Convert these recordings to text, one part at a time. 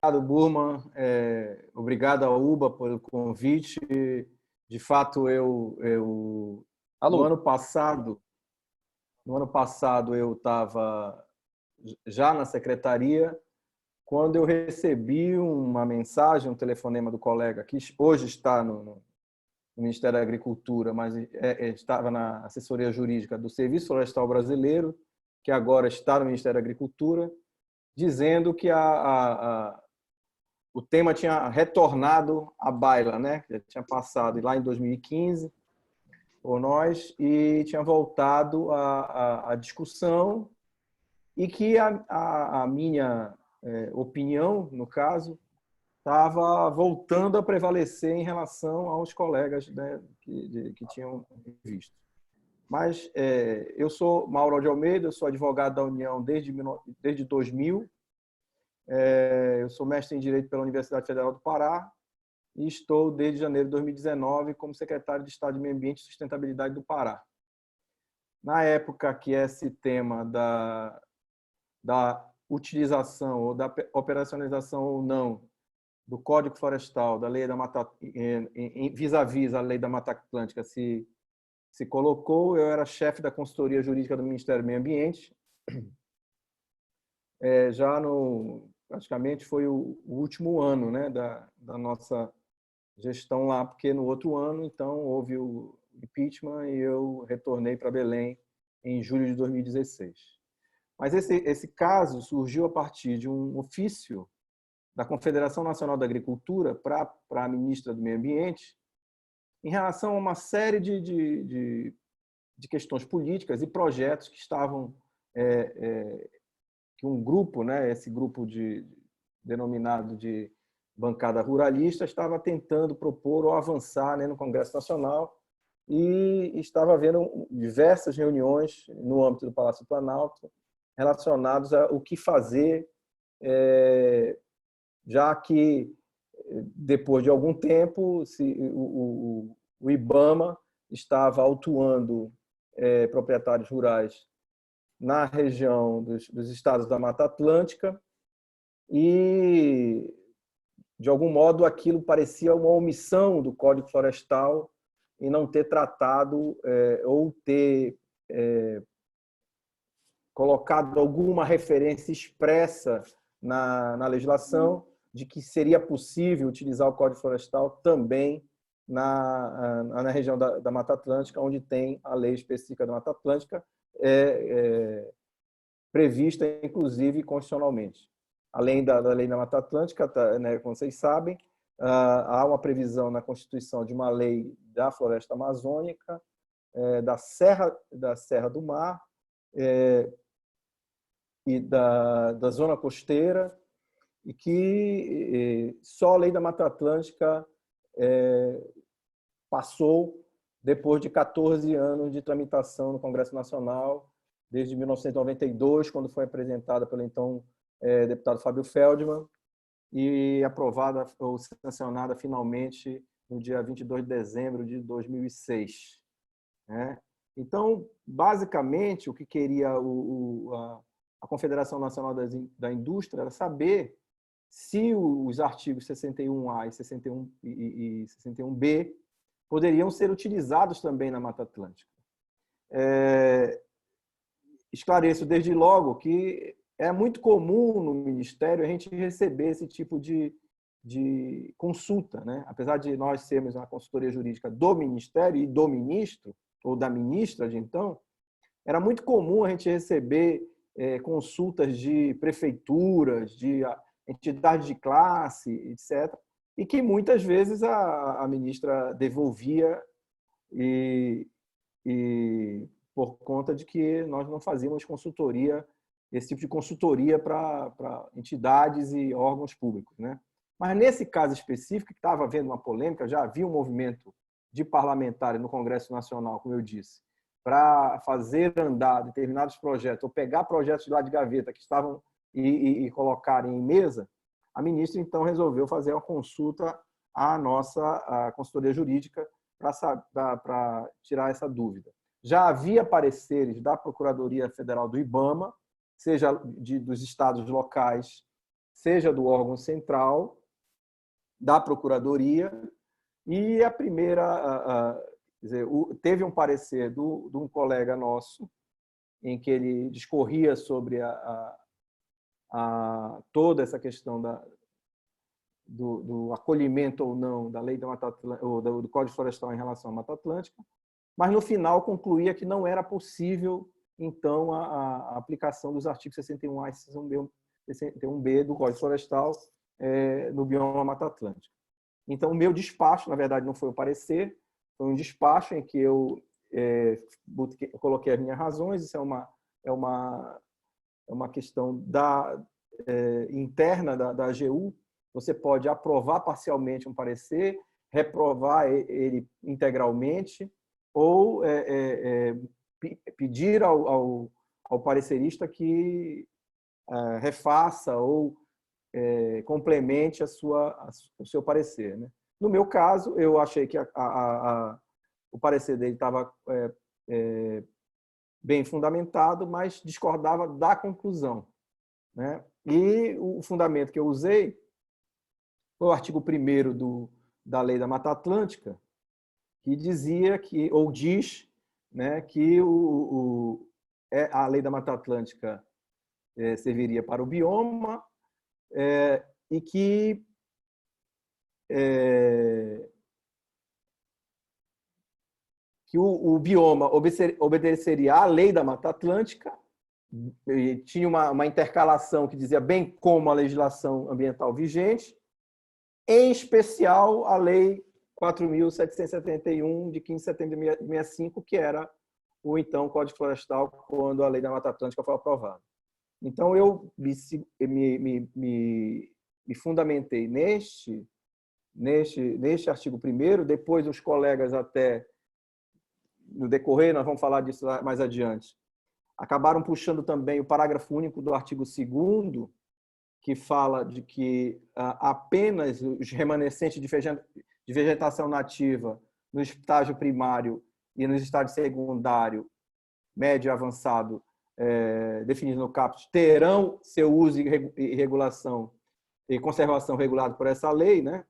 Obrigado, Burman. Obrigado ao UBA pelo convite. De fato, no Alô? ano passado, eu estava já na secretaria quando eu recebi uma mensagem, um telefonema do colega que hoje está no Ministério da Agricultura, mas estava na assessoria jurídica do Serviço Florestal Brasileiro, que agora está no Ministério da Agricultura, dizendo que o tema tinha retornado à baila, né? Já tinha passado lá em 2015 por nós e tinha voltado à discussão e que a minha opinião, no caso, estava voltando a prevalecer em relação aos colegas, né, que tinham visto. Mas eu sou Mauro de Almeida, eu sou advogado da União desde 2000. Eu sou mestre em Direito pela Universidade Federal do Pará e estou desde janeiro de 2019 como secretário de Estado de Meio Ambiente e Sustentabilidade do Pará. Na época que esse tema da utilização ou da operacionalização ou não do Código Florestal, da Lei da Mata, vis-à-vis a Lei da Mata Atlântica se colocou, eu era chefe da consultoria jurídica do Ministério do Meio Ambiente. Já praticamente foi o último ano, né, da nossa gestão lá, porque no outro ano, então, houve o impeachment e eu retornei para Belém em julho de 2016. Mas esse caso surgiu a partir de um ofício da Confederação Nacional da Agricultura para a ministra do Meio Ambiente em relação a uma série de questões políticas e projetos que estavam que um grupo, né, esse grupo denominado de bancada ruralista, estava tentando propor ou avançar, né, no Congresso Nacional e estava havendo diversas reuniões no âmbito do Palácio do Planalto relacionadas ao que fazer, já que depois de algum tempo o IBAMA estava autuando proprietários rurais na região dos estados da Mata Atlântica e, de algum modo, aquilo parecia uma omissão do Código Florestal em não ter tratado ou ter colocado alguma referência expressa na legislação de que seria possível utilizar o Código Florestal também na região da Mata Atlântica, onde tem a lei específica da Mata Atlântica, prevista, inclusive, constitucionalmente. Além da lei da Mata Atlântica, né, como vocês sabem, há uma previsão na Constituição de uma lei da floresta amazônica, da Serra do Mar e da zona costeira, e que só a lei da Mata Atlântica passou depois de 14 anos de tramitação no Congresso Nacional, desde 1992, quando foi apresentada pelo então deputado Fábio Feldman e aprovada ou sancionada finalmente no dia 22 de dezembro de 2006. Então, basicamente, o que queria a Confederação Nacional da Indústria era saber se os artigos 61A e 61B poderiam ser utilizados também na Mata Atlântica. Esclareço desde logo que é muito comum no Ministério a gente receber esse tipo de consulta, né? Apesar de nós sermos uma consultoria jurídica do Ministério e do ministro, ou da ministra de então, era muito comum a gente receber consultas de prefeituras, de entidades de classe, etc., e que muitas vezes a ministra devolvia por conta de que nós não fazíamos consultoria, esse tipo de consultoria para entidades e órgãos públicos, né? Mas nesse caso específico, que estava havendo uma polêmica, já havia um movimento de parlamentares no Congresso Nacional, como eu disse, para fazer andar determinados projetos, ou pegar projetos de lá de gaveta que estavam e colocarem em mesa, a ministra então resolveu fazer uma consulta à nossa consultoria jurídica para tirar essa dúvida. Já havia pareceres da Procuradoria Federal do IBAMA, seja dos estados locais, seja do órgão central, da Procuradoria, e a primeira, quer dizer, teve um parecer de um colega nosso, em que ele discorria sobre toda essa questão do acolhimento ou não da lei da Mata Atlântica, ou do Código Florestal em relação à Mata Atlântica, mas no final concluía que não era possível, então, a aplicação dos artigos 61A e 61B do Código Florestal no bioma Mata Atlântica. Então, o meu despacho, na verdade, não foi o parecer, foi um despacho em que eu coloquei as minhas razões. Isso é uma questão interna da AGU. Você pode aprovar parcialmente um parecer, reprovar ele integralmente, ou pedir ao parecerista que refaça ou complemente o seu parecer, né? No meu caso, eu achei que o parecer dele estava bem fundamentado, mas discordava da conclusão, né? E o fundamento que eu usei foi o artigo 1º da Lei da Mata Atlântica, que dizia ou diz, né, que a Lei da Mata Atlântica serviria para o bioma, e que o bioma obedeceria à Lei da Mata Atlântica, e tinha uma intercalação que dizia bem como a legislação ambiental vigente, em especial a Lei 4.771, de 15 de setembro de 1965, que era o então Código Florestal, quando a Lei da Mata Atlântica foi aprovada. Então, eu me fundamentei neste artigo 1º, depois os colegas, até no decorrer, nós vamos falar disso mais adiante, acabaram puxando também o parágrafo único do artigo 2º, que fala de que apenas os remanescentes de vegetação nativa no estágio primário e no estágio secundário, médio e avançado, definidos no caput, terão seu uso e regulação e conservação regulado por essa lei, né?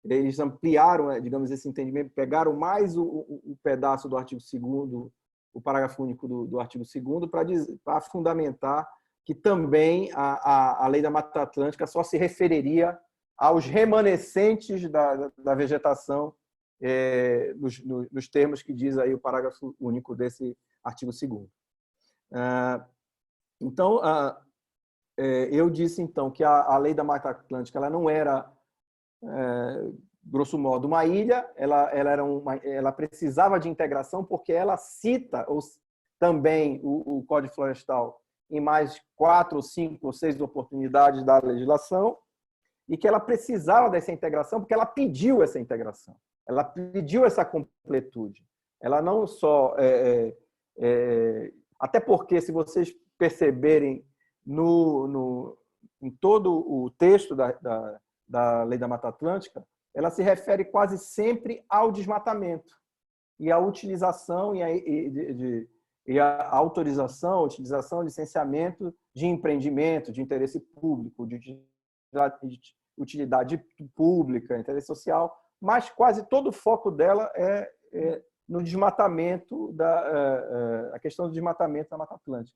Eles ampliaram, digamos, esse entendimento, pegaram mais o pedaço do artigo 2º, o parágrafo único do artigo 2º, para fundamentar que também a Lei da Mata Atlântica só se referiria aos remanescentes da vegetação, nos termos que diz aí o parágrafo único desse artigo 2º. Então, eu disse então que a Lei da Mata Atlântica ela não era, grosso modo, uma ilha, ela precisava de integração, porque ela cita também o Código Florestal em mais 4, 5 ou 6 oportunidades da legislação, e que ela precisava dessa integração porque ela pediu essa integração, ela pediu essa completude. Ela não só... até porque, se vocês perceberem em todo o texto da Lei da Mata Atlântica, ela se refere quase sempre ao desmatamento e à utilização e a autorização, utilização, licenciamento de empreendimento, de interesse público, de utilidade pública, interesse social, mas quase todo o foco dela é no desmatamento, a questão do desmatamento da Mata Atlântica.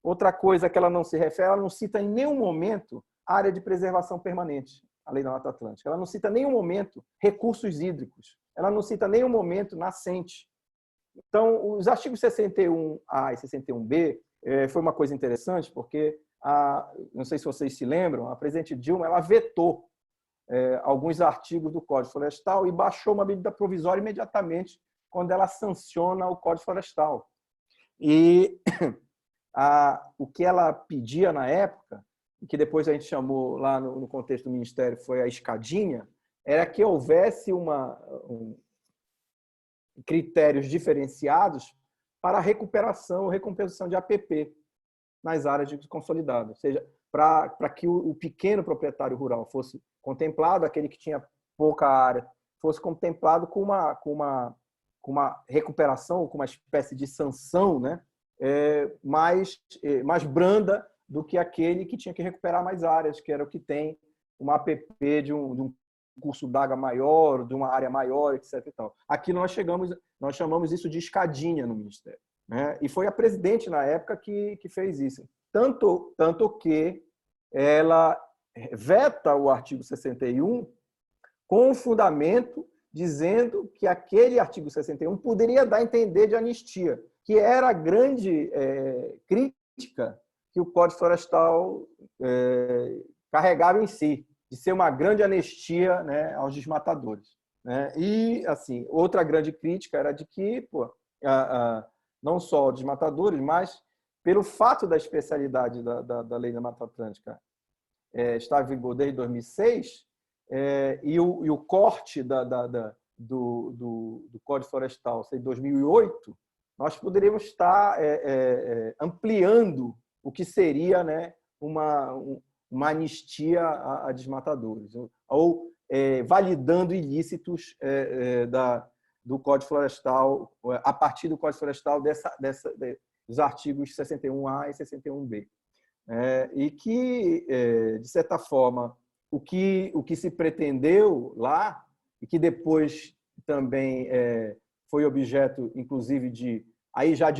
Outra coisa que ela não se refere, ela não cita em nenhum momento a área de preservação permanente, a Lei da Mata Atlântica. Ela não cita em nenhum momento recursos hídricos. Ela não cita em nenhum momento nascente. Então, os artigos 61A e 61B foi uma coisa interessante, porque, não sei se vocês se lembram, a presidente Dilma ela vetou alguns artigos do Código Florestal e baixou uma medida provisória imediatamente quando ela sanciona o Código Florestal. E o que ela pedia na época, que depois a gente chamou lá no contexto do Ministério, foi a escadinha, era que houvesse critérios diferenciados para a recuperação ou recompensação de APP nas áreas consolidadas, ou seja, para que o pequeno proprietário rural fosse contemplado, aquele que tinha pouca área fosse contemplado com uma recuperação, com uma espécie de sanção, né, mais branda do que aquele que tinha que recuperar mais áreas, que era o que tem uma APP de um curso d'água maior, de uma área maior, etc. E tal. Aqui nós chamamos isso de escadinha no Ministério, né? E foi a presidente, na época, que fez isso. Tanto que ela veta o artigo 61 com o fundamento dizendo que aquele artigo 61 poderia dar a entender de anistia, que era a grande crítica que o Código Florestal carregava em si, de ser uma grande anistia, né, aos desmatadores, né? E, assim, outra grande crítica era de que, não só os desmatadores, mas pelo fato da especialidade da Lei da Mata Atlântica estar em vigor desde 2006, e o corte do Código Florestal ser de 2008, nós poderíamos estar ampliando o que seria, né, uma anistia a desmatadores, ou validando ilícitos do Código Florestal, a partir do Código Florestal dos artigos 61A e 61B. E que, de certa forma, o que se pretendeu lá, e que depois também foi objeto, inclusive, de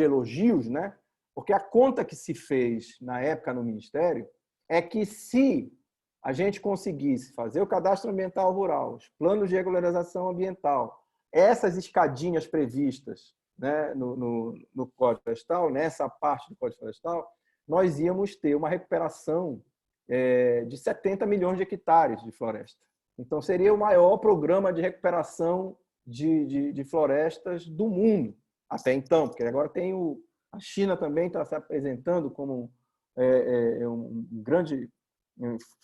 elogios, né? Porque a conta que se fez na época no Ministério é que, se a gente conseguisse fazer o cadastro ambiental rural, os planos de regularização ambiental, essas escadinhas previstas, né, no Código Florestal, nessa parte do Código Florestal, nós íamos ter uma recuperação de 70 milhões de hectares de floresta. Então, seria o maior programa de recuperação de florestas do mundo, até então, porque agora tem a China também está se apresentando como um grande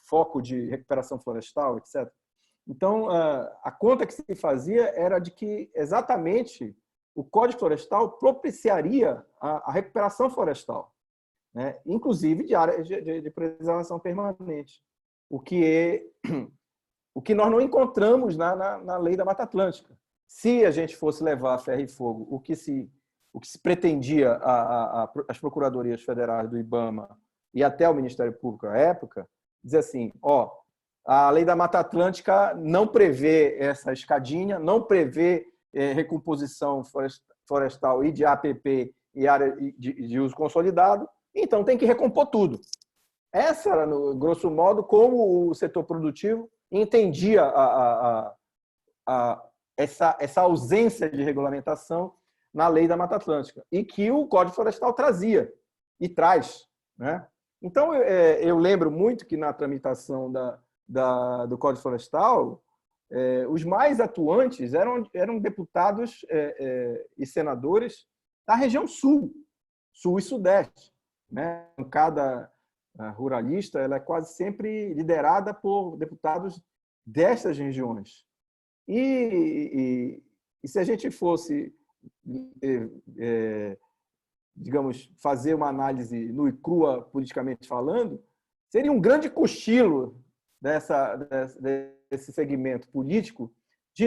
foco de recuperação florestal, etc. Então, a conta que se fazia era de que exatamente o Código Florestal propiciaria a recuperação florestal, né? Inclusive de áreas de preservação permanente, o que nós não encontramos na Lei da Mata Atlântica. Se a gente fosse levar a ferro e fogo o que se pretendia as procuradorias federais do IBAMA e até o Ministério Público à época, dizer assim, a Lei da Mata Atlântica não prevê essa escadinha, não prevê recomposição florestal e de APP e área de uso consolidado, então tem que recompor tudo. Essa era, no grosso modo, como o setor produtivo entendia essa ausência de regulamentação na Lei da Mata Atlântica, e que o Código Florestal trazia e traz, né? Então, eu lembro muito que na tramitação do Código Florestal, os mais atuantes eram deputados e senadores da região sul e sudeste, né? Cada ruralista ela é quase sempre liderada por deputados dessas regiões. E se a gente fosse, digamos, fazer uma análise nua e crua, politicamente falando, seria um grande cochilo desse segmento político de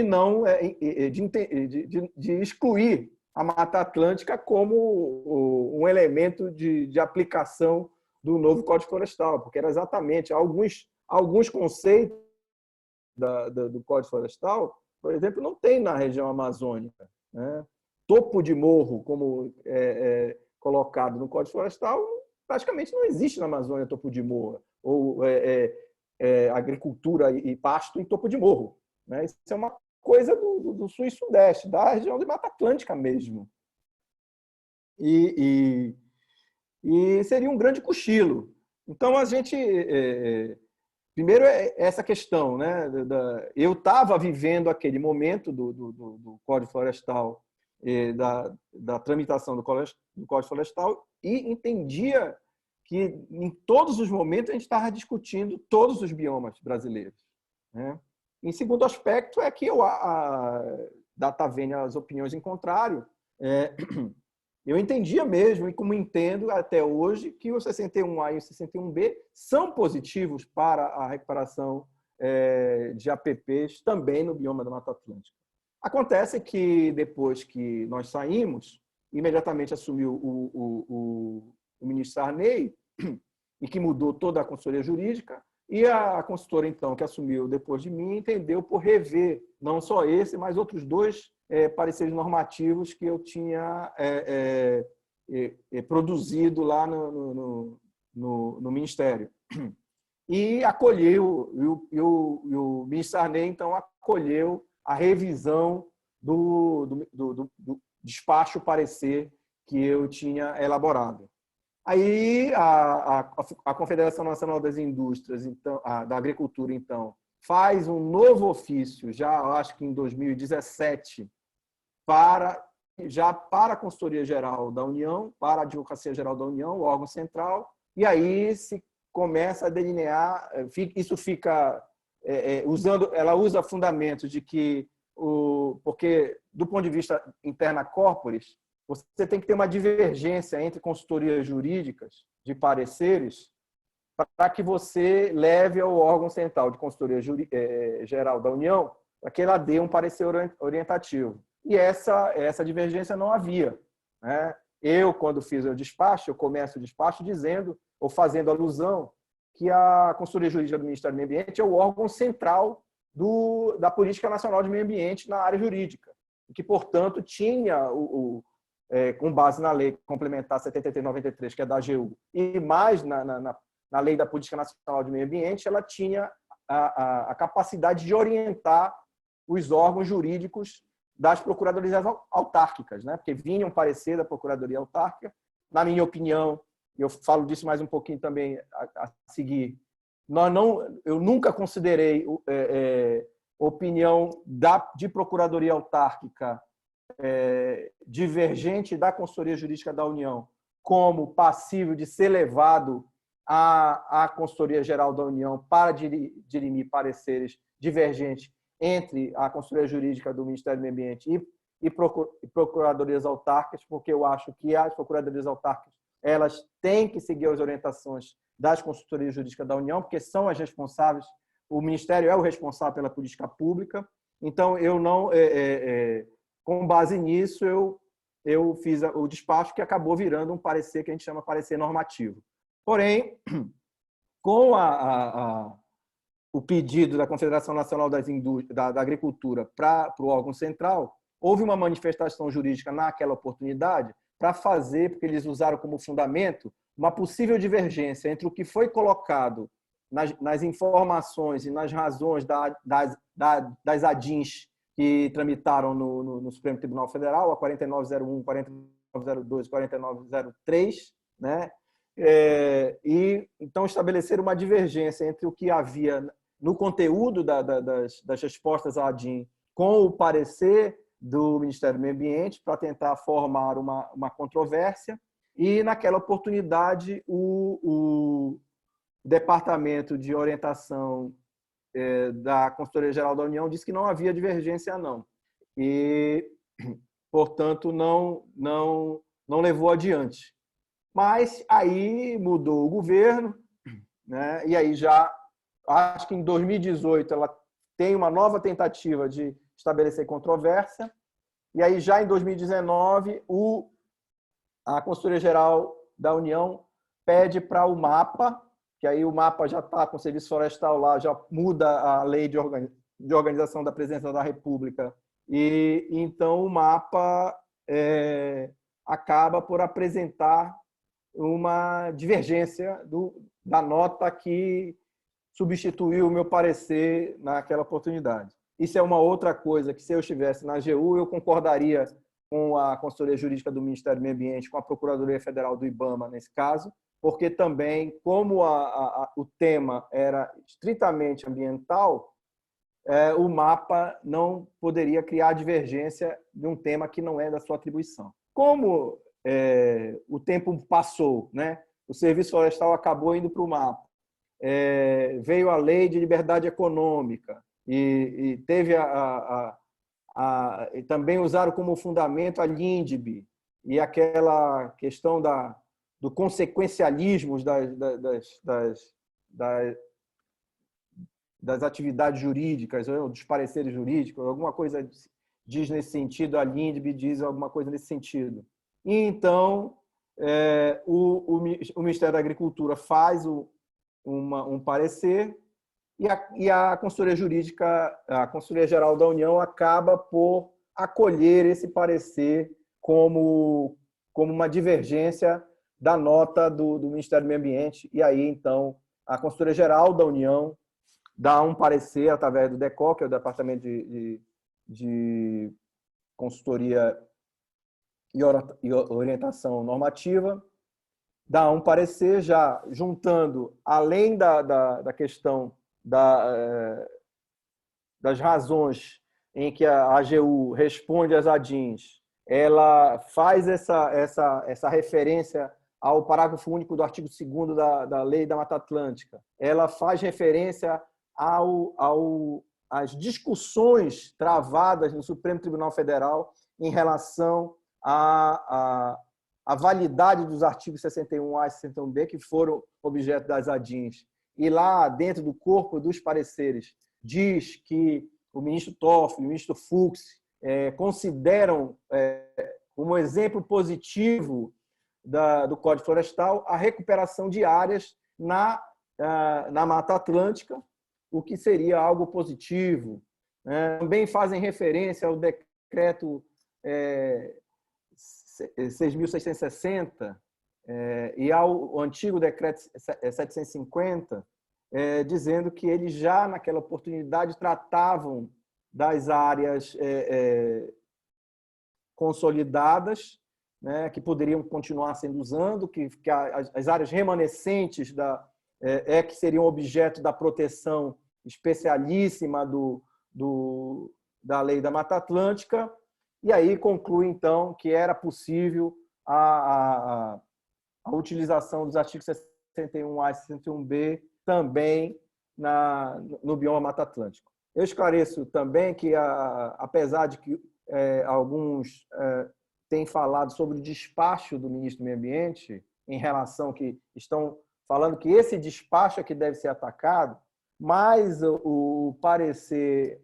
excluir a Mata Atlântica como um elemento de aplicação do novo Código Florestal, porque era exatamente alguns conceitos do Código Florestal, por exemplo, não tem na região amazônica, né? Topo de morro, como colocado no Código Florestal, praticamente não existe na Amazônia topo de morro, ou agricultura e pasto em topo de morro, né? Isso é uma coisa do sul e sudeste, da região de Mata Atlântica mesmo. E seria um grande cochilo. Então, a gente... primeiro, essa questão, né? Eu estava vivendo aquele momento do Código Florestal, da tramitação do Código Florestal, e entendia que, em todos os momentos, a gente estava discutindo todos os biomas brasileiros, né? Em segundo aspecto, é que data vênia as opiniões em contrário, eu entendia mesmo, e como entendo até hoje, que o 61A e o 61B são positivos para a recuperação de APPs também no bioma da Mata Atlântica. Acontece que, depois que nós saímos, imediatamente assumiu o ministro Sarney, e que mudou toda a consultoria jurídica. E a consultora, então, que assumiu depois de mim, entendeu por rever não só esse, mas outros dois pareceres normativos que eu tinha produzido lá no Ministério. E acolheu, e o ministro Sarney, então, acolheu a revisão do despacho parecer que eu tinha elaborado. Aí a Confederação Nacional das Indústrias, então, da Agricultura, então, faz um novo ofício, já acho que em 2017, para a Consultoria Geral da União, para a Advocacia Geral da União, o órgão central, e aí se começa a delinear, isso fica ela usa fundamentos de que porque do ponto de vista interna corporis, você tem que ter uma divergência entre consultorias jurídicas de pareceres para que você leve ao órgão central de consultoria geral da União para que ela dê um parecer orientativo. E essa divergência não havia, né? Eu, quando fiz o despacho, eu começo o despacho dizendo, ou fazendo alusão, que a Consultoria Jurídica do Ministério do Meio Ambiente é o órgão central da Política Nacional de Meio Ambiente na área jurídica, e que, portanto, tinha, com base na Lei Complementar 73/93, que é da AGU, e mais na Lei da Política Nacional de Meio Ambiente, ela tinha a capacidade de orientar os órgãos jurídicos das procuradorias autárquicas, né? Porque vinha um parecer da Procuradoria Autárquica, na minha opinião, eu falo disso mais um pouquinho também a seguir, eu nunca considerei opinião de Procuradoria Autárquica divergente da Consultoria Jurídica da União como passível de ser levado à Consultoria Geral da União para dirimir pareceres divergentes entre a Consultoria Jurídica do Ministério do Meio Ambiente e procuradorias autárquicas, porque eu acho que as procuradorias autárquicas elas têm que seguir as orientações das consultorias jurídicas da União, porque são as responsáveis, o Ministério é o responsável pela política pública. Então, eu não, com base nisso, eu fiz o despacho que acabou virando um parecer que a gente chama parecer normativo. Porém, com o pedido da Confederação Nacional da Agricultura para o órgão central, houve uma manifestação jurídica naquela oportunidade para fazer, porque eles usaram como fundamento, uma possível divergência entre o que foi colocado nas informações e nas razões das ADINs que tramitaram no Supremo Tribunal Federal, a 4901, 4902, 4903, né? E então estabelecer uma divergência entre o que havia no conteúdo das respostas à ADIM com o parecer do Ministério do Meio Ambiente para tentar formar uma controvérsia. E, naquela oportunidade, o Departamento de Orientação da Consultoria Geral da União disse que não havia divergência, não. E, portanto, não levou adiante. Mas aí mudou o governo, né? E aí já, acho que em 2018, ela tem uma nova tentativa de estabelecer controvérsia, e aí já em 2019 a Consultoria Geral da União pede para o MAPA, que aí o MAPA já está com o Serviço Florestal lá, já muda a lei de organização da Presidência da República, e então o MAPA acaba por apresentar uma divergência da nota que substituiu o meu parecer naquela oportunidade. Isso é uma outra coisa que, se eu estivesse na AGU, eu concordaria com a Consultoria Jurídica do Ministério do Meio Ambiente, com a Procuradoria Federal do IBAMA, nesse caso, porque também, como o tema era estritamente ambiental, o MAPA não poderia criar divergência de um tema que não é da sua atribuição. Como o tempo passou, né? O Serviço Florestal acabou indo para o MAPA, veio a Lei de Liberdade Econômica, e teve e também usaram como fundamento a LINDB e aquela questão do consequencialismo das atividades jurídicas, ou dos pareceres jurídicos, alguma coisa diz nesse sentido, a LINDB diz alguma coisa nesse sentido. E então, o o Ministério da Agricultura faz um parecer e a Consultoria Jurídica, a Consultoria Geral da União acaba por acolher esse parecer como uma divergência da nota do Ministério do Meio Ambiente. E aí, então, a Consultoria Geral da União dá um parecer através do DECO, que é o Departamento de Consultoria e Orientação Normativa, dá um parecer já juntando, além da questão das razões em que a AGU responde às ADINs, ela faz essa referência ao parágrafo único do artigo 2º da Lei da Mata Atlântica. Ela faz referência às discussões travadas no Supremo Tribunal Federal em relação à validade dos artigos 61A e 61B, que foram objeto das ADINs. E lá, dentro do corpo dos pareceres, diz que o ministro Toffoli e o ministro Fux consideram como exemplo positivo do Código Florestal a recuperação de áreas na Mata Atlântica, o que seria algo positivo. Também fazem referência ao decreto 6.660 e ao antigo decreto 750, dizendo que eles já, naquela oportunidade, tratavam das áreas consolidadas, né, que poderiam continuar sendo usando, que as áreas remanescentes que seriam objeto da proteção especialíssima da Lei da Mata Atlântica, e aí conclui, então, que era possível a utilização dos artigos 61A e 61B também no bioma Mata Atlântico. Eu esclareço também que, apesar de que alguns têm falado sobre o despacho do ministro do Meio Ambiente, em relação que estão falando que esse despacho é que deve ser atacado, mas o parecer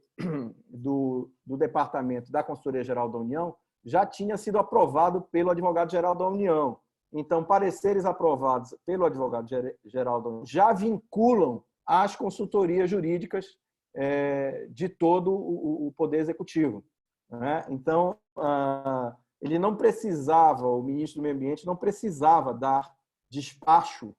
do Departamento da Consultoria Geral da União já tinha sido aprovado pelo Advogado-Geral da União. Então, pareceres aprovados pelo Advogado-Geral da União já vinculam as consultorias jurídicas de todo o Poder Executivo. Então, ele não precisava, o ministro do Meio Ambiente não precisava dar despacho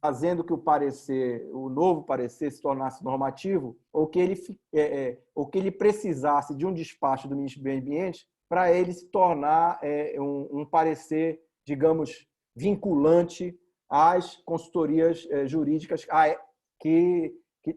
fazendo que o novo parecer se tornasse normativo, ou que ele precisasse de um despacho do ministro do Meio Ambiente para ele se tornar um parecer, digamos, vinculante às consultorias jurídicas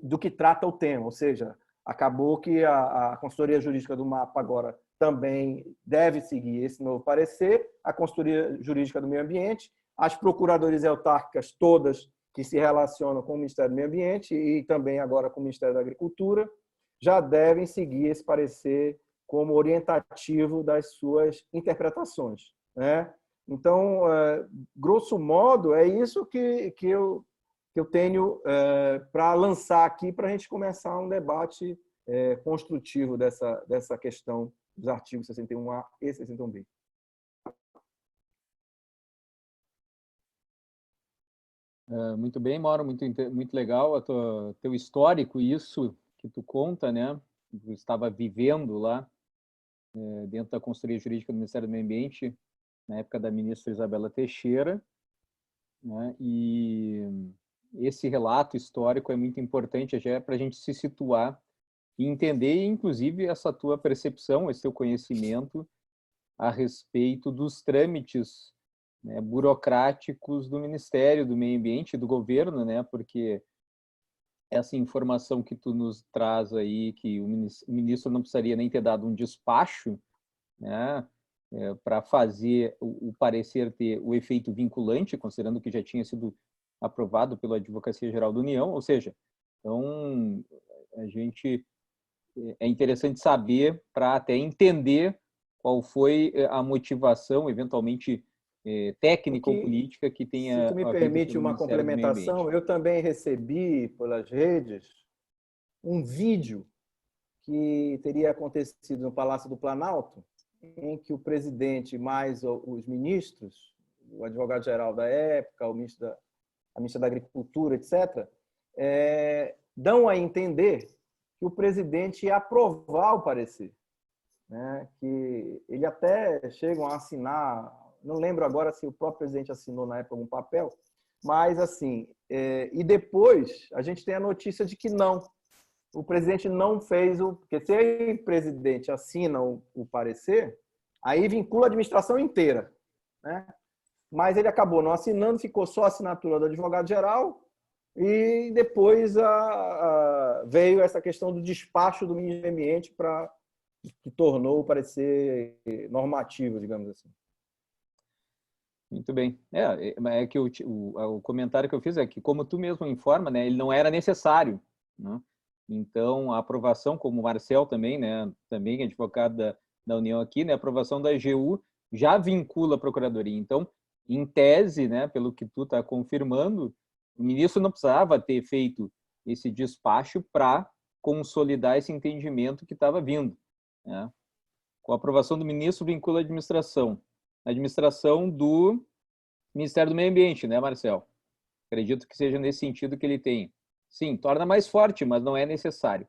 do que trata o tema. Ou seja, acabou que a consultoria jurídica do MAPA agora também deve seguir esse novo parecer, a consultoria jurídica do meio ambiente, as procuradorias autárquicas todas que se relacionam com o Ministério do Meio Ambiente e também agora com o Ministério da Agricultura, já devem seguir esse parecer como orientativo das suas interpretações. Então, grosso modo, é isso que eu tenho para lançar aqui para a gente começar um debate construtivo dessa questão dos artigos 61A e 61B. Muito bem, Mauro, muito legal teu histórico, isso que tu conta, né? Tu estava vivendo lá dentro da consultoria jurídica do Ministério do Meio Ambiente na época da ministra Isabela Teixeira, né? E esse relato histórico é muito importante já para a gente se situar e entender, inclusive, essa tua percepção, esse teu conhecimento a respeito dos trâmites, né, burocráticos do Ministério do Meio Ambiente, do governo, né, porque essa informação que tu nos traz aí, que o ministro não precisaria nem ter dado um despacho, né, para fazer o parecer ter o efeito vinculante, considerando que já tinha sido aprovado pela Advocacia Geral da União, ou seja, então é interessante saber para até entender qual foi a motivação, eventualmente técnica ou política que tenha. Se tu me permite uma complementação, eu também recebi pelas redes um vídeo que teria acontecido no Palácio do Planalto, em que o presidente mais os ministros o advogado-geral da época, a ministra da Agricultura, etc., dão a entender que o presidente ia aprovar o parecer, né? Que ele até chegam a assinar, não lembro agora se o próprio presidente assinou na época algum papel, mas assim, e depois a gente tem a notícia de que não, o presidente não fez porque se o presidente assina o parecer, aí vincula a administração inteira, né? Mas ele acabou não assinando, ficou só a assinatura do advogado-geral e depois veio essa questão do despacho do ministro do Ambiente que tornou o parecer normativo, digamos assim. Muito bem. É que o comentário que eu fiz é que, como tu mesmo informa, né, ele não era necessário, né? Então, a aprovação, como o Marcel também, né, também advogado da União aqui, né, a aprovação da AGU já vincula a Procuradoria. Então, em tese, né, pelo que tu está confirmando, o ministro não precisava ter feito esse despacho para consolidar esse entendimento que estava vindo, né? Com a aprovação do ministro, vincula a administração do Ministério do Meio Ambiente, né, Marcel? Acredito que seja nesse sentido que ele tem. Sim, torna mais forte, mas não é necessário.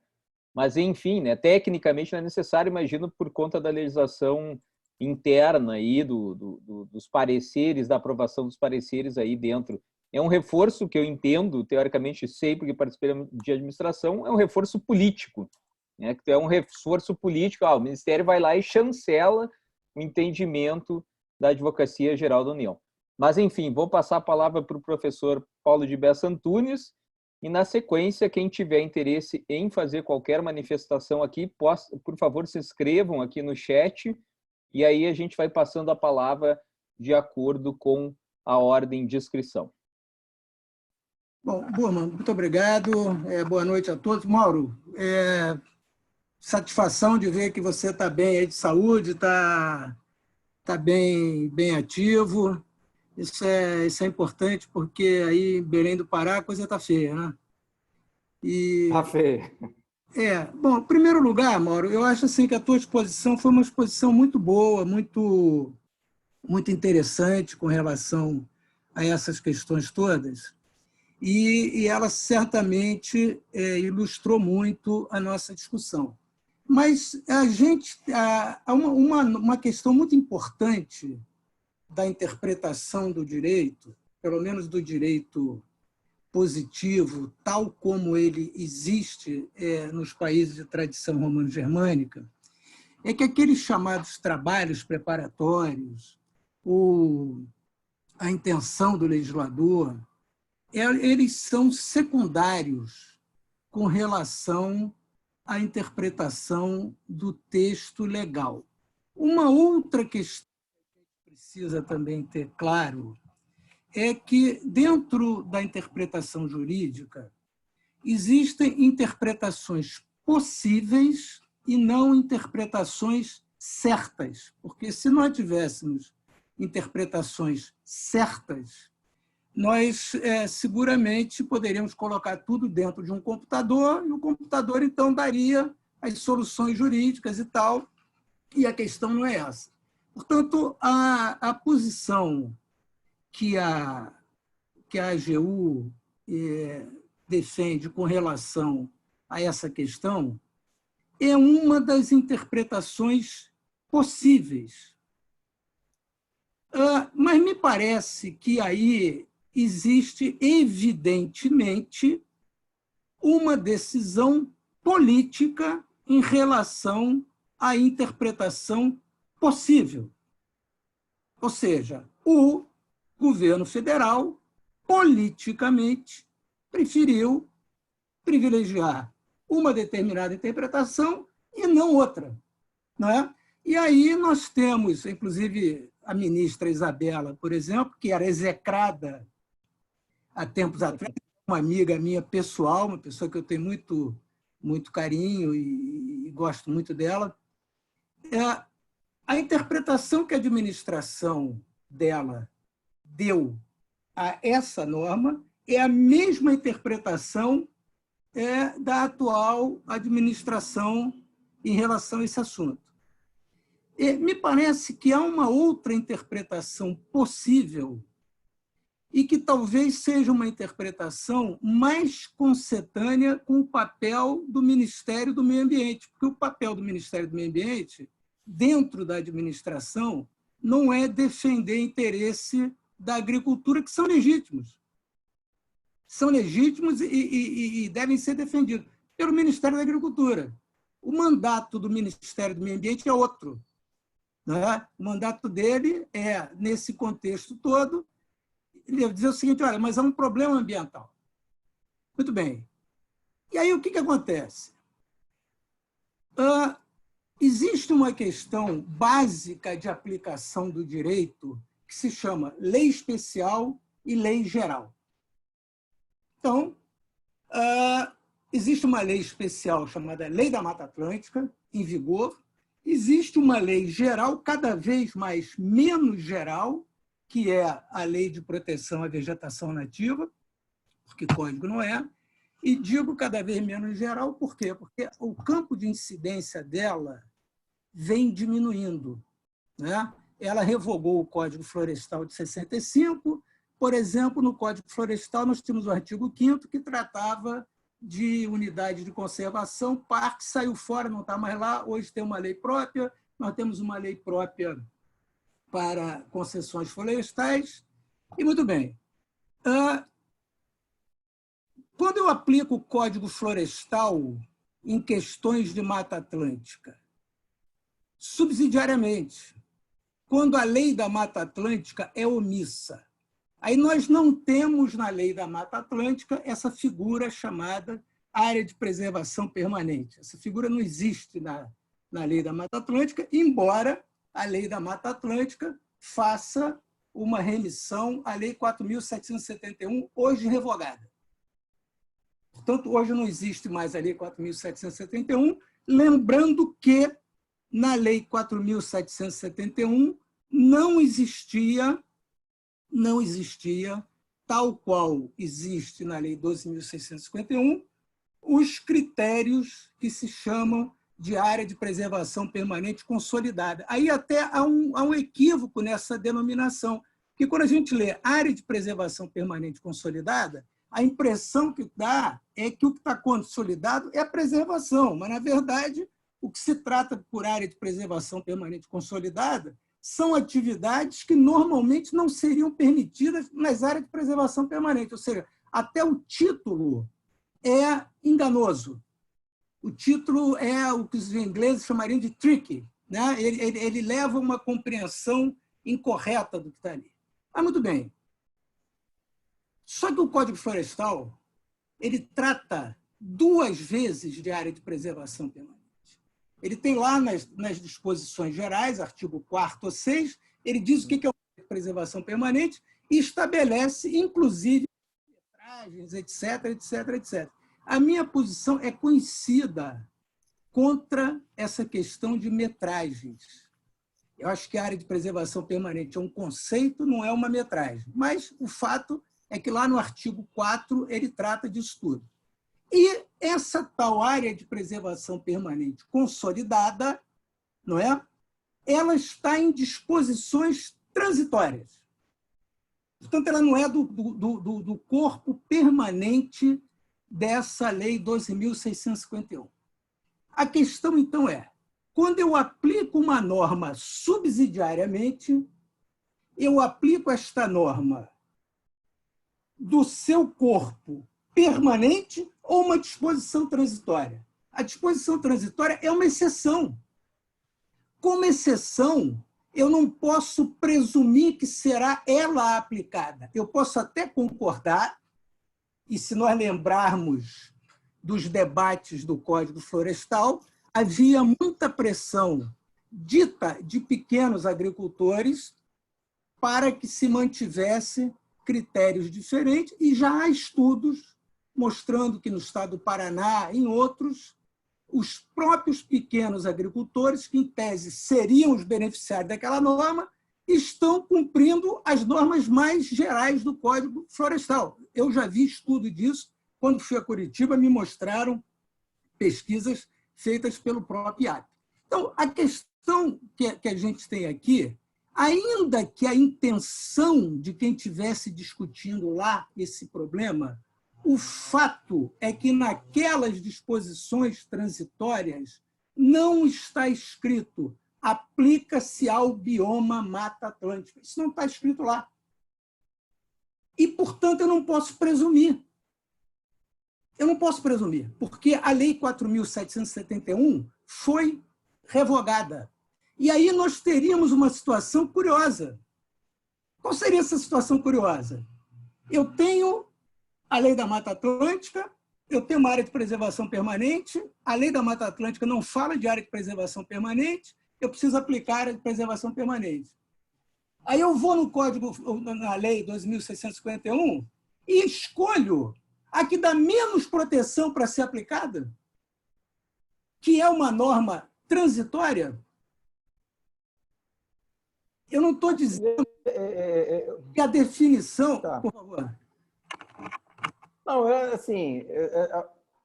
Mas, enfim, né, tecnicamente não é necessário, imagino, por conta da legislação interna aí, dos pareceres, da aprovação dos pareceres aí dentro. É um reforço que eu entendo, teoricamente sei, porque participei de administração, é um reforço político, né? Que é um reforço político, o Ministério vai lá e chancela o entendimento da Advocacia Geral da União. Mas, enfim, vou passar a palavra para o professor Paulo de Bessa Antunes e, na sequência, quem tiver interesse em fazer qualquer manifestação aqui, por favor, se inscrevam aqui no chat e aí a gente vai passando a palavra de acordo com a ordem de inscrição. Bom, Burman, muito obrigado. Boa noite a todos. Mauro, satisfação de ver que você está bem aí de saúde, está bem ativo. Isso é importante, porque aí em Belém do Pará a coisa está feia, né? Está feia. Bom, em primeiro lugar, Mauro, eu acho assim que a tua exposição foi uma exposição muito boa, muito interessante com relação a essas questões todas, e ela certamente ilustrou muito a nossa discussão. Mas há uma questão muito importante da interpretação do direito, pelo menos do direito positivo, tal como ele existe nos países de tradição romano-germânica, é que aqueles chamados trabalhos preparatórios, a intenção do legislador, eles são secundários com relação à interpretação do texto legal. Uma outra questão que precisa também ter claro é que, dentro da interpretação jurídica, existem interpretações possíveis e não interpretações certas, porque se nós tivéssemos interpretações certas, nós seguramente poderíamos colocar tudo dentro de um computador e o computador, então, daria as soluções jurídicas e tal, e a questão não é essa. Portanto, a posição que a AGU defende com relação a essa questão é uma das interpretações possíveis. Mas me parece que aí existe, evidentemente, uma decisão política em relação à interpretação possível. Ou seja, o governo federal, politicamente, preferiu privilegiar uma determinada interpretação e não outra, não é? E aí nós temos, inclusive, a ministra Isabela, por exemplo, que era execrada há tempos atrás, uma amiga minha pessoal, uma pessoa que eu tenho muito carinho e gosto muito dela. A interpretação que a administração dela deu a essa norma é a mesma interpretação da atual administração em relação a esse assunto. Me parece que há uma outra interpretação possível e que talvez seja uma interpretação mais concetânea com o papel do Ministério do Meio Ambiente, porque o papel do Ministério do Meio Ambiente, dentro da administração, não é defender interesse da agricultura, que são legítimos. São legítimos e devem ser defendidos pelo Ministério da Agricultura. O mandato do Ministério do Meio Ambiente é outro. Né? O mandato dele é, nesse contexto todo, ele dizer o seguinte: olha, mas há um problema ambiental. Muito bem. E aí o que acontece? Existe uma questão básica de aplicação do direito que se chama lei especial e lei geral. Então, existe uma lei especial chamada Lei da Mata Atlântica, em vigor. Existe uma lei geral, cada vez mais menos geral, que é a Lei de Proteção à Vegetação Nativa, porque código não é, e digo cada vez menos geral, por quê? Porque o campo de incidência dela vem diminuindo. Né? Ela revogou o Código Florestal de 65, por exemplo, no Código Florestal nós tínhamos o artigo 5º, que tratava de unidade de conservação, parque saiu fora, não está mais lá, hoje tem uma lei própria, nós temos uma lei própria para concessões florestais, e muito bem. Quando eu aplico o Código Florestal em questões de Mata Atlântica, subsidiariamente, quando a Lei da Mata Atlântica é omissa, aí nós não temos na Lei da Mata Atlântica essa figura chamada área de preservação permanente. Essa figura não existe na Lei da Mata Atlântica, embora a Lei da Mata Atlântica faça uma remissão à Lei 4.771, hoje revogada. Portanto, hoje não existe mais a Lei 4.771, lembrando que na Lei 4.771 não existia, tal qual existe na Lei 12.651, os critérios que se chamam de área de preservação permanente consolidada. Aí até há um equívoco nessa denominação, porque quando a gente lê área de preservação permanente consolidada, a impressão que dá é que o que está consolidado é a preservação, mas, na verdade, o que se trata por área de preservação permanente consolidada são atividades que normalmente não seriam permitidas nas áreas de preservação permanente, ou seja, até o título é enganoso. O título é o que os ingleses chamariam de tricky, né? Ele leva uma compreensão incorreta do que está ali. Mas, muito bem. Só que o Código Florestal ele trata 2 vezes de área de preservação permanente. Ele tem lá nas disposições gerais, artigo 4º ou 6, ele diz o que é uma preservação permanente e estabelece, inclusive, metragens, etc., etc., etc. A minha posição é conhecida contra essa questão de metragens. Eu acho que a área de preservação permanente é um conceito, não é uma metragem. Mas o fato é que lá no artigo 4 ele trata disso tudo. E essa tal área de preservação permanente consolidada, não é? Ela está em disposições transitórias. Portanto, ela não é do corpo permanente dessa Lei 12.651. A questão, então, é, quando eu aplico uma norma subsidiariamente, eu aplico esta norma do seu corpo permanente ou uma disposição transitória? A disposição transitória é uma exceção. Como exceção, eu não posso presumir que será ela aplicada. Eu posso até concordar, e se nós lembrarmos dos debates do Código Florestal, havia muita pressão dita de pequenos agricultores para que se mantivesse critérios diferentes, e já há estudos mostrando que no estado do Paraná, em outros, os próprios pequenos agricultores, que em tese seriam os beneficiários daquela norma, estão cumprindo as normas mais gerais do Código Florestal. Eu já vi estudo disso, quando fui a Curitiba, me mostraram pesquisas feitas pelo próprio IAP. Então, a questão que a gente tem aqui, ainda que a intenção de quem estivesse discutindo lá esse problema, o fato é que naquelas disposições transitórias não está escrito aplica-se ao bioma Mata Atlântica. Isso não está escrito lá. E, portanto, eu não posso presumir. Eu não posso presumir, porque a Lei 4.771 foi revogada. E aí nós teríamos uma situação curiosa. Qual seria essa situação curiosa? Eu tenho a Lei da Mata Atlântica, eu tenho uma área de preservação permanente, a Lei da Mata Atlântica não fala de área de preservação permanente, eu preciso aplicar a área de preservação permanente. Aí eu vou no Código, na Lei 2.651 e escolho a que dá menos proteção para ser aplicada, que é uma norma transitória. Eu não estou dizendo que a definição... Tá. Por favor. Não, assim,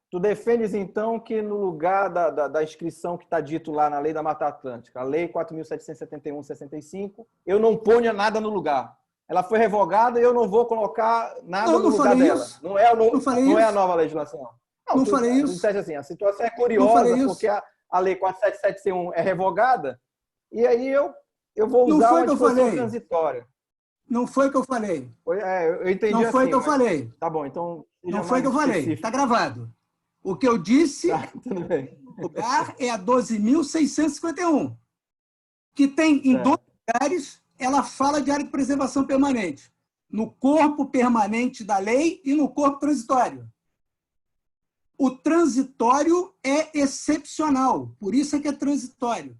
tu defendes, então, que no lugar da inscrição que está dito lá na Lei da Mata Atlântica, a Lei 4.771/65, eu não ponha nada no lugar. Ela foi revogada e eu não vou colocar nada no lugar dela. Isso. Não é a nova legislação. Não falei isso. Tu disseste assim, a situação é curiosa porque a Lei 4.771 é revogada e aí eu vou usar uma disposição transitória. Não foi o que eu falei. Eu entendi assim. Não foi o que eu falei. Tá bom, então... Não foi o que eu falei. Está gravado. O que eu disse, o lugar é a 12.651, que tem em 2 lugares, ela fala de área de preservação permanente, no corpo permanente da lei e no corpo transitório. O transitório é excepcional, por isso é que é transitório.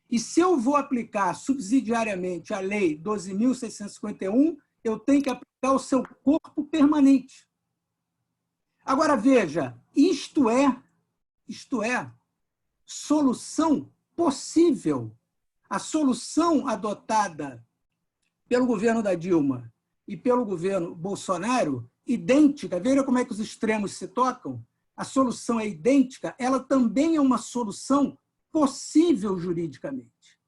E se eu vou aplicar subsidiariamente a lei 12.651, eu tenho que aplicar o seu corpo permanente. Agora, veja, isto é solução possível. A solução adotada pelo governo da Dilma e pelo governo Bolsonaro, idêntica, veja como é que os extremos se tocam, a solução é idêntica, ela também é uma solução possível juridicamente.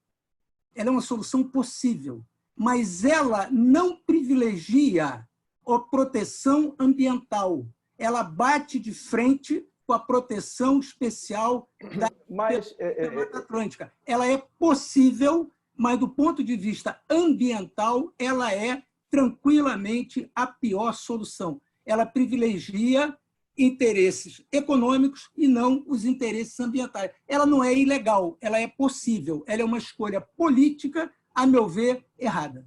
Ela é uma solução possível, mas ela não privilegia a proteção ambiental. Ela bate de frente com a proteção especial da Mata Atlântica. Ela é possível, mas do ponto de vista ambiental, ela é tranquilamente a pior solução. Ela privilegia interesses econômicos e não os interesses ambientais. Ela não é ilegal, ela é possível. Ela é uma escolha política, a meu ver, errada.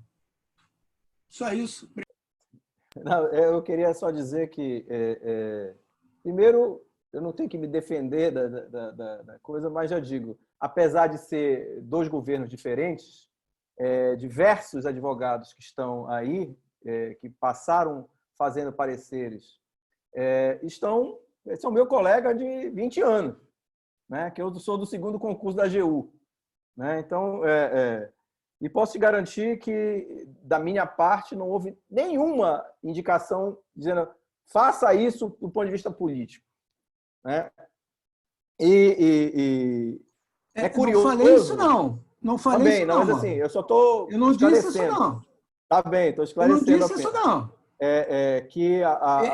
Só isso. Não, eu queria só dizer que, primeiro, eu não tenho que me defender da coisa, mas já digo, apesar de ser 2 governos diferentes, diversos advogados que estão aí, que passaram fazendo pareceres, são meu colega de 20 anos, né? Que eu sou do 2º concurso da AGU. Né? Então, e posso te garantir que, da minha parte, não houve nenhuma indicação dizendo faça isso do ponto de vista político. Né? É curioso. Não falei isso, não. Não falei isso, não. Mas assim, eu só estou Eu não disse isso, não. Tá bem, estou esclarecendo. Eu não disse isso, não.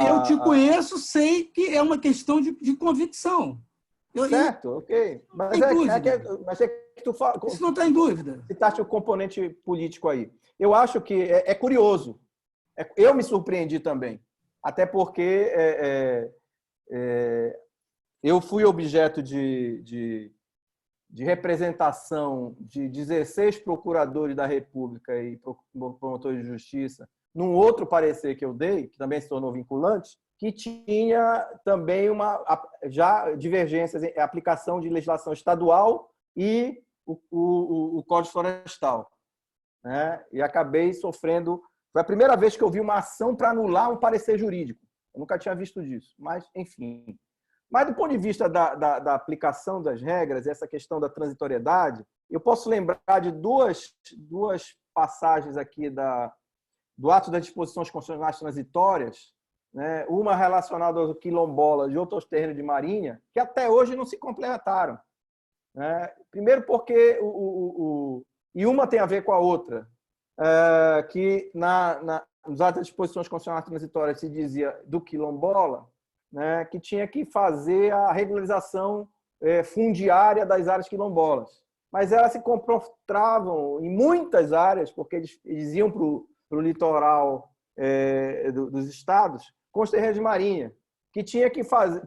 Eu te conheço, sei que é uma questão de convicção. Certo, ok. Mas que tu fala, isso não está em dúvida. Citaste o componente político aí. Eu acho que é curioso. Eu me surpreendi também. Até porque eu fui objeto de representação de 16 procuradores da República e promotores de justiça num outro parecer que eu dei, que também se tornou vinculante, que tinha também já divergências em aplicação de legislação estadual e o Código Florestal. Né? E acabei sofrendo... Foi a primeira vez que eu vi uma ação para anular um parecer jurídico. Eu nunca tinha visto disso, mas, enfim. Mas, do ponto de vista da aplicação das regras, essa questão da transitoriedade, eu posso lembrar de duas passagens aqui do ato das disposições constitucionais transitórias, né? Uma relacionada ao quilombola de outros terrenos de marinha, que até hoje não se completaram. né? Primeiro porque e uma tem a ver com a outra, que nos atos de disposições constitucionais transitórias se dizia do quilombola, né, que tinha que fazer a regularização fundiária das áreas quilombolas. Mas elas se concentravam em muitas áreas, porque eles iam para o litoral dos estados com os terrenos de marinha, que tinha que fazer,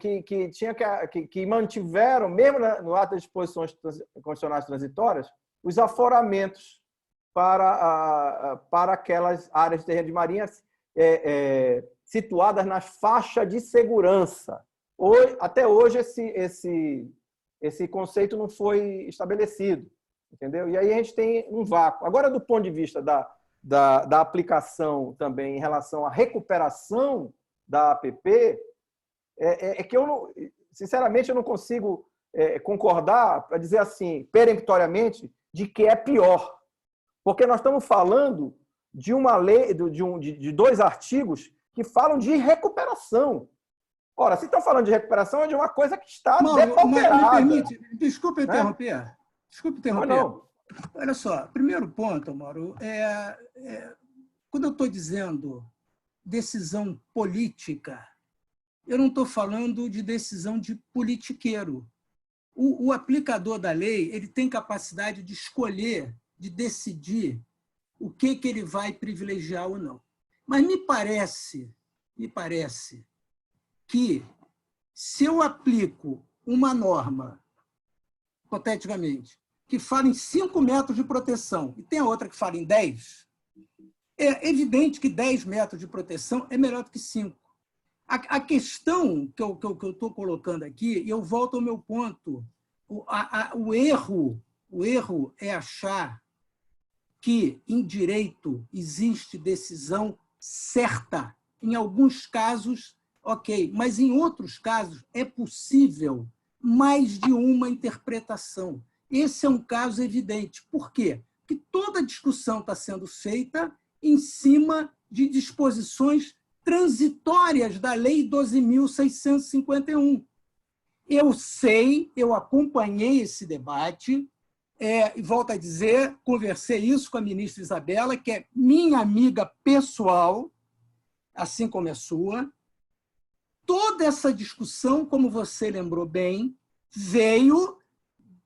que mantiveram, mesmo no ato de disposições constitucionais transitórias, os aforamentos para aquelas áreas de terreno de marinha situadas na faixa de segurança. Até hoje, esse conceito não foi estabelecido, entendeu? E aí a gente tem um vácuo. Agora, do ponto de vista da aplicação também em relação à recuperação da APP, que sinceramente, eu não consigo concordar para dizer assim, peremptoriamente, de que é pior. Porque nós estamos falando de uma lei, de 2 artigos que falam de recuperação. Ora, se estão falando de recuperação, é de uma coisa que está depauperada. Me permite, desculpe interromper. Né? Desculpe interromper. Não. Olha só, primeiro ponto, Mauro, quando eu estou dizendo decisão política, eu não estou falando de decisão de politiqueiro. O aplicador da lei ele tem capacidade de escolher, de decidir o que ele vai privilegiar ou não. Mas me parece que, se eu aplico uma norma, hipoteticamente, que fala em 5 metros de proteção, e tem a outra que fala em 10, é evidente que 10 metros de proteção é melhor do que 5. A questão que eu estou colocando aqui, e eu volto ao meu ponto, o erro é achar que, em direito, existe decisão certa. Em alguns casos, ok, mas em outros casos é possível mais de uma interpretação. Esse é um caso evidente. Por quê? Porque toda a discussão está sendo feita em cima de disposições transitórias da Lei 12.651. Eu sei, eu acompanhei esse debate, e volto a dizer, conversei isso com a ministra Isabela, que é minha amiga pessoal, assim como é sua. Toda essa discussão, como você lembrou bem, veio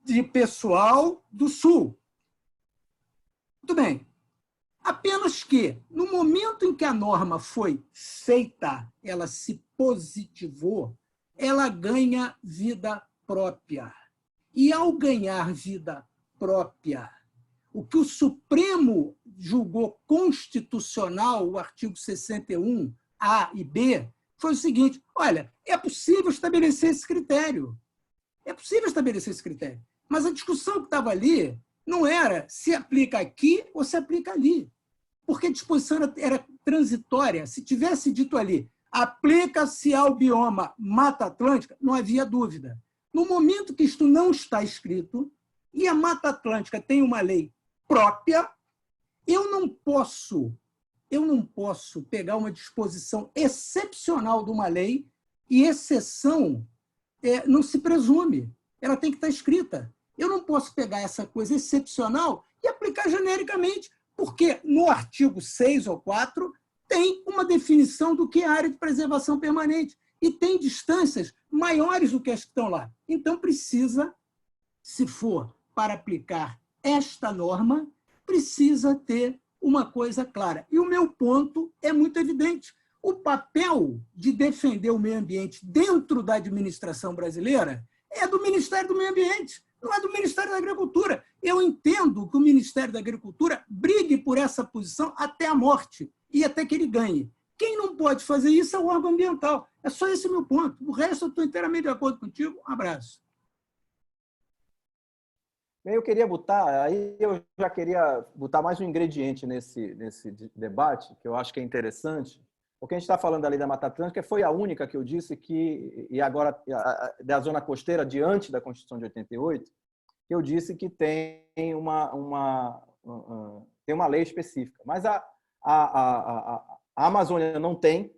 de pessoal do Sul. Muito bem. Apenas que, no momento em que a norma foi feita, ela se positivou, ela ganha vida própria. E, ao ganhar vida própria, o que o Supremo julgou constitucional, o artigo 61, A e B, foi o seguinte: olha, é possível estabelecer esse critério. É possível estabelecer esse critério. Mas a discussão que estava ali não era se aplica aqui ou se aplica ali. Porque a disposição era transitória. Se tivesse dito ali, aplica-se ao bioma Mata Atlântica, não havia dúvida. No momento que isto não está escrito, e a Mata Atlântica tem uma lei própria, eu não posso pegar uma disposição excepcional de uma lei, e exceção não se presume, ela tem que estar escrita. Eu não posso pegar essa coisa excepcional e aplicar genericamente, porque no artigo 6 ou 4 tem uma definição do que é área de preservação permanente e tem distâncias maiores do que as que estão lá. Então, precisa, se for para aplicar esta norma, precisa ter uma coisa clara. E o meu ponto é muito evidente. O papel de defender o meio ambiente dentro da administração brasileira é do Ministério do Meio Ambiente, não é do Ministério da Agricultura. Eu entendo que o Ministério da Agricultura brigue por essa posição até a morte e até que ele ganhe. Quem não pode fazer isso é o órgão ambiental. É só esse o meu ponto. O resto eu estou inteiramente de acordo contigo. Um abraço. Eu já queria botar mais um ingrediente nesse debate, que eu acho que é interessante, porque a gente está falando da Lei da Mata Atlântica, foi a única que eu disse que, e agora da zona costeira, diante da Constituição de 88, que eu disse que tem uma lei específica. Mas a Amazônia não tem,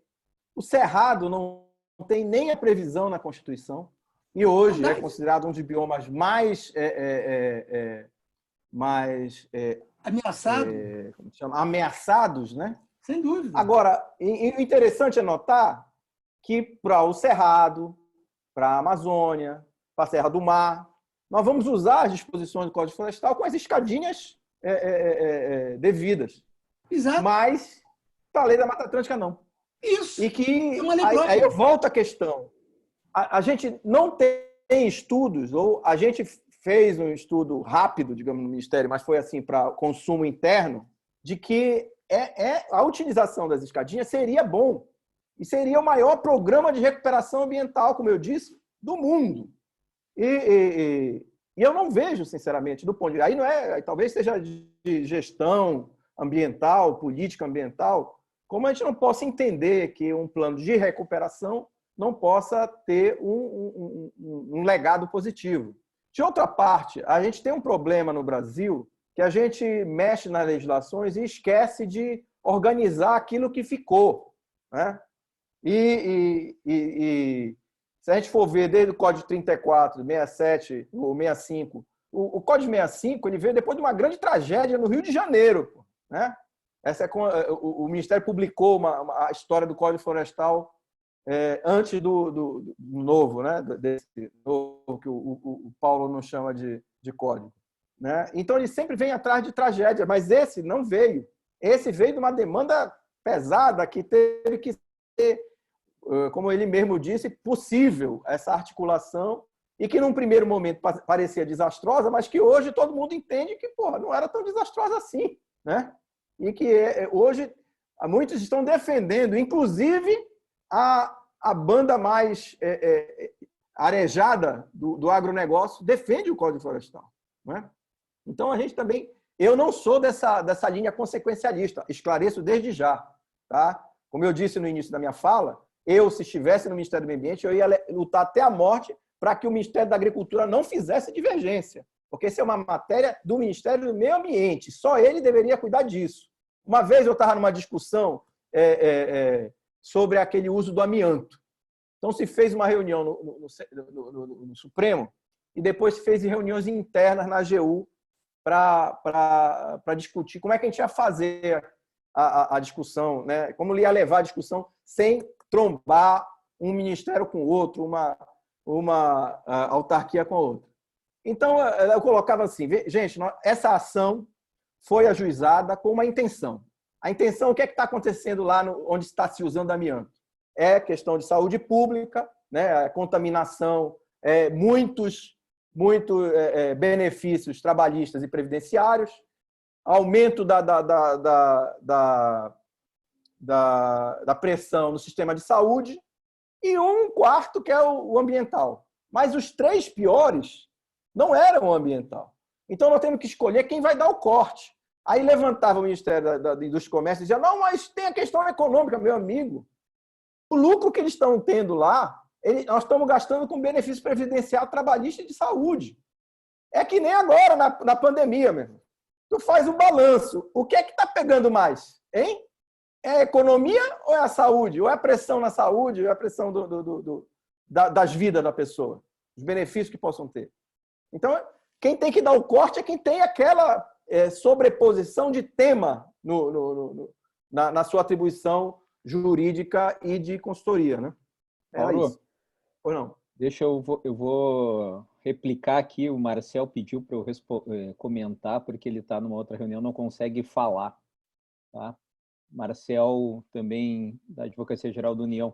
o Cerrado não tem nem a previsão na Constituição, e hoje é considerado um dos biomas mais ameaçado, como chama? Ameaçados, né? sem dúvida. Agora, o interessante é notar que para o Cerrado, para a Amazônia, para a Serra do Mar, nós vamos usar as disposições do Código Florestal com as escadinhas devidas. Exato. Mas para a Lei da Mata Atlântica, não. Isso. E que É uma lei própria. aí eu volto à questão. A gente não tem estudos, ou a gente fez um estudo rápido, digamos, no Ministério, mas foi assim para consumo interno, de que a utilização das escadinhas seria bom. E seria o maior programa de recuperação ambiental, como eu disse, do mundo. E eu não vejo, sinceramente, do ponto de... Aí não é, talvez seja de gestão ambiental, política ambiental, como a gente não possa entender que um plano de recuperação não possa ter um legado positivo. De outra parte, a gente tem um problema no Brasil que a gente mexe nas legislações e esquece de organizar aquilo que ficou, né? E se a gente for ver desde o Código 34, 67 ou 65, o Código 65 ele veio depois de uma grande tragédia no Rio de Janeiro, né? O Ministério publicou a história do Código Florestal antes do novo, né? Desse novo que o Paulo não chama de código, né? Então ele sempre vem atrás de tragédia, mas esse não veio. Esse veio de uma demanda pesada que teve que ser, como ele mesmo disse, possível essa articulação e que num primeiro momento parecia desastrosa, mas que hoje todo mundo entende que não era tão desastrosa assim, né? E que hoje muitos estão defendendo, inclusive a banda mais arejada do agronegócio defende o Código Florestal, né? Então a gente também, eu não sou dessa linha consequencialista, esclareço desde já, tá? Como eu disse no início da minha fala, se estivesse no Ministério do Meio Ambiente, eu ia lutar até a morte para que o Ministério da Agricultura não fizesse divergência, porque isso é uma matéria do Ministério do Meio Ambiente, só ele deveria cuidar disso. Uma vez eu estava numa discussão sobre aquele uso do amianto. Então, se fez uma reunião no Supremo e depois se fez reuniões internas na AGU para discutir como é que a gente ia fazer a discussão, né? Como ia levar a discussão sem trombar um ministério com o outro, uma autarquia com a outra. Então, eu colocava assim, gente, essa ação foi ajuizada com uma intenção. A intenção, o que é que está acontecendo lá onde está se usando amianto? É questão de saúde pública, né? A contaminação, muitos benefícios trabalhistas e previdenciários, aumento da pressão no sistema de saúde e um quarto que é o ambiental. Mas os três piores não eram o ambiental. Então, nós temos que escolher quem vai dar o corte. Aí levantava o Ministério da Indústria e Comércio e dizia, não, mas tem a questão econômica, meu amigo. O lucro que eles estão tendo lá, nós estamos gastando com benefício previdencial, trabalhista e de saúde. É que nem agora, na pandemia, meu irmão. Tu faz o balanço. O que é que está pegando mais? Hein? É a economia ou é a saúde? Ou é a pressão na saúde, ou é a pressão das vidas da pessoa? Os benefícios que possam ter. Então, quem tem que dar o corte é quem tem aquela sobreposição de tema na sua atribuição jurídica e de consultoria, né? Paulo, ou não? Eu vou replicar aqui. O Marcel pediu para eu comentar, porque ele está numa outra reunião, não consegue falar. Tá? Marcel, também da Advocacia Geral da União.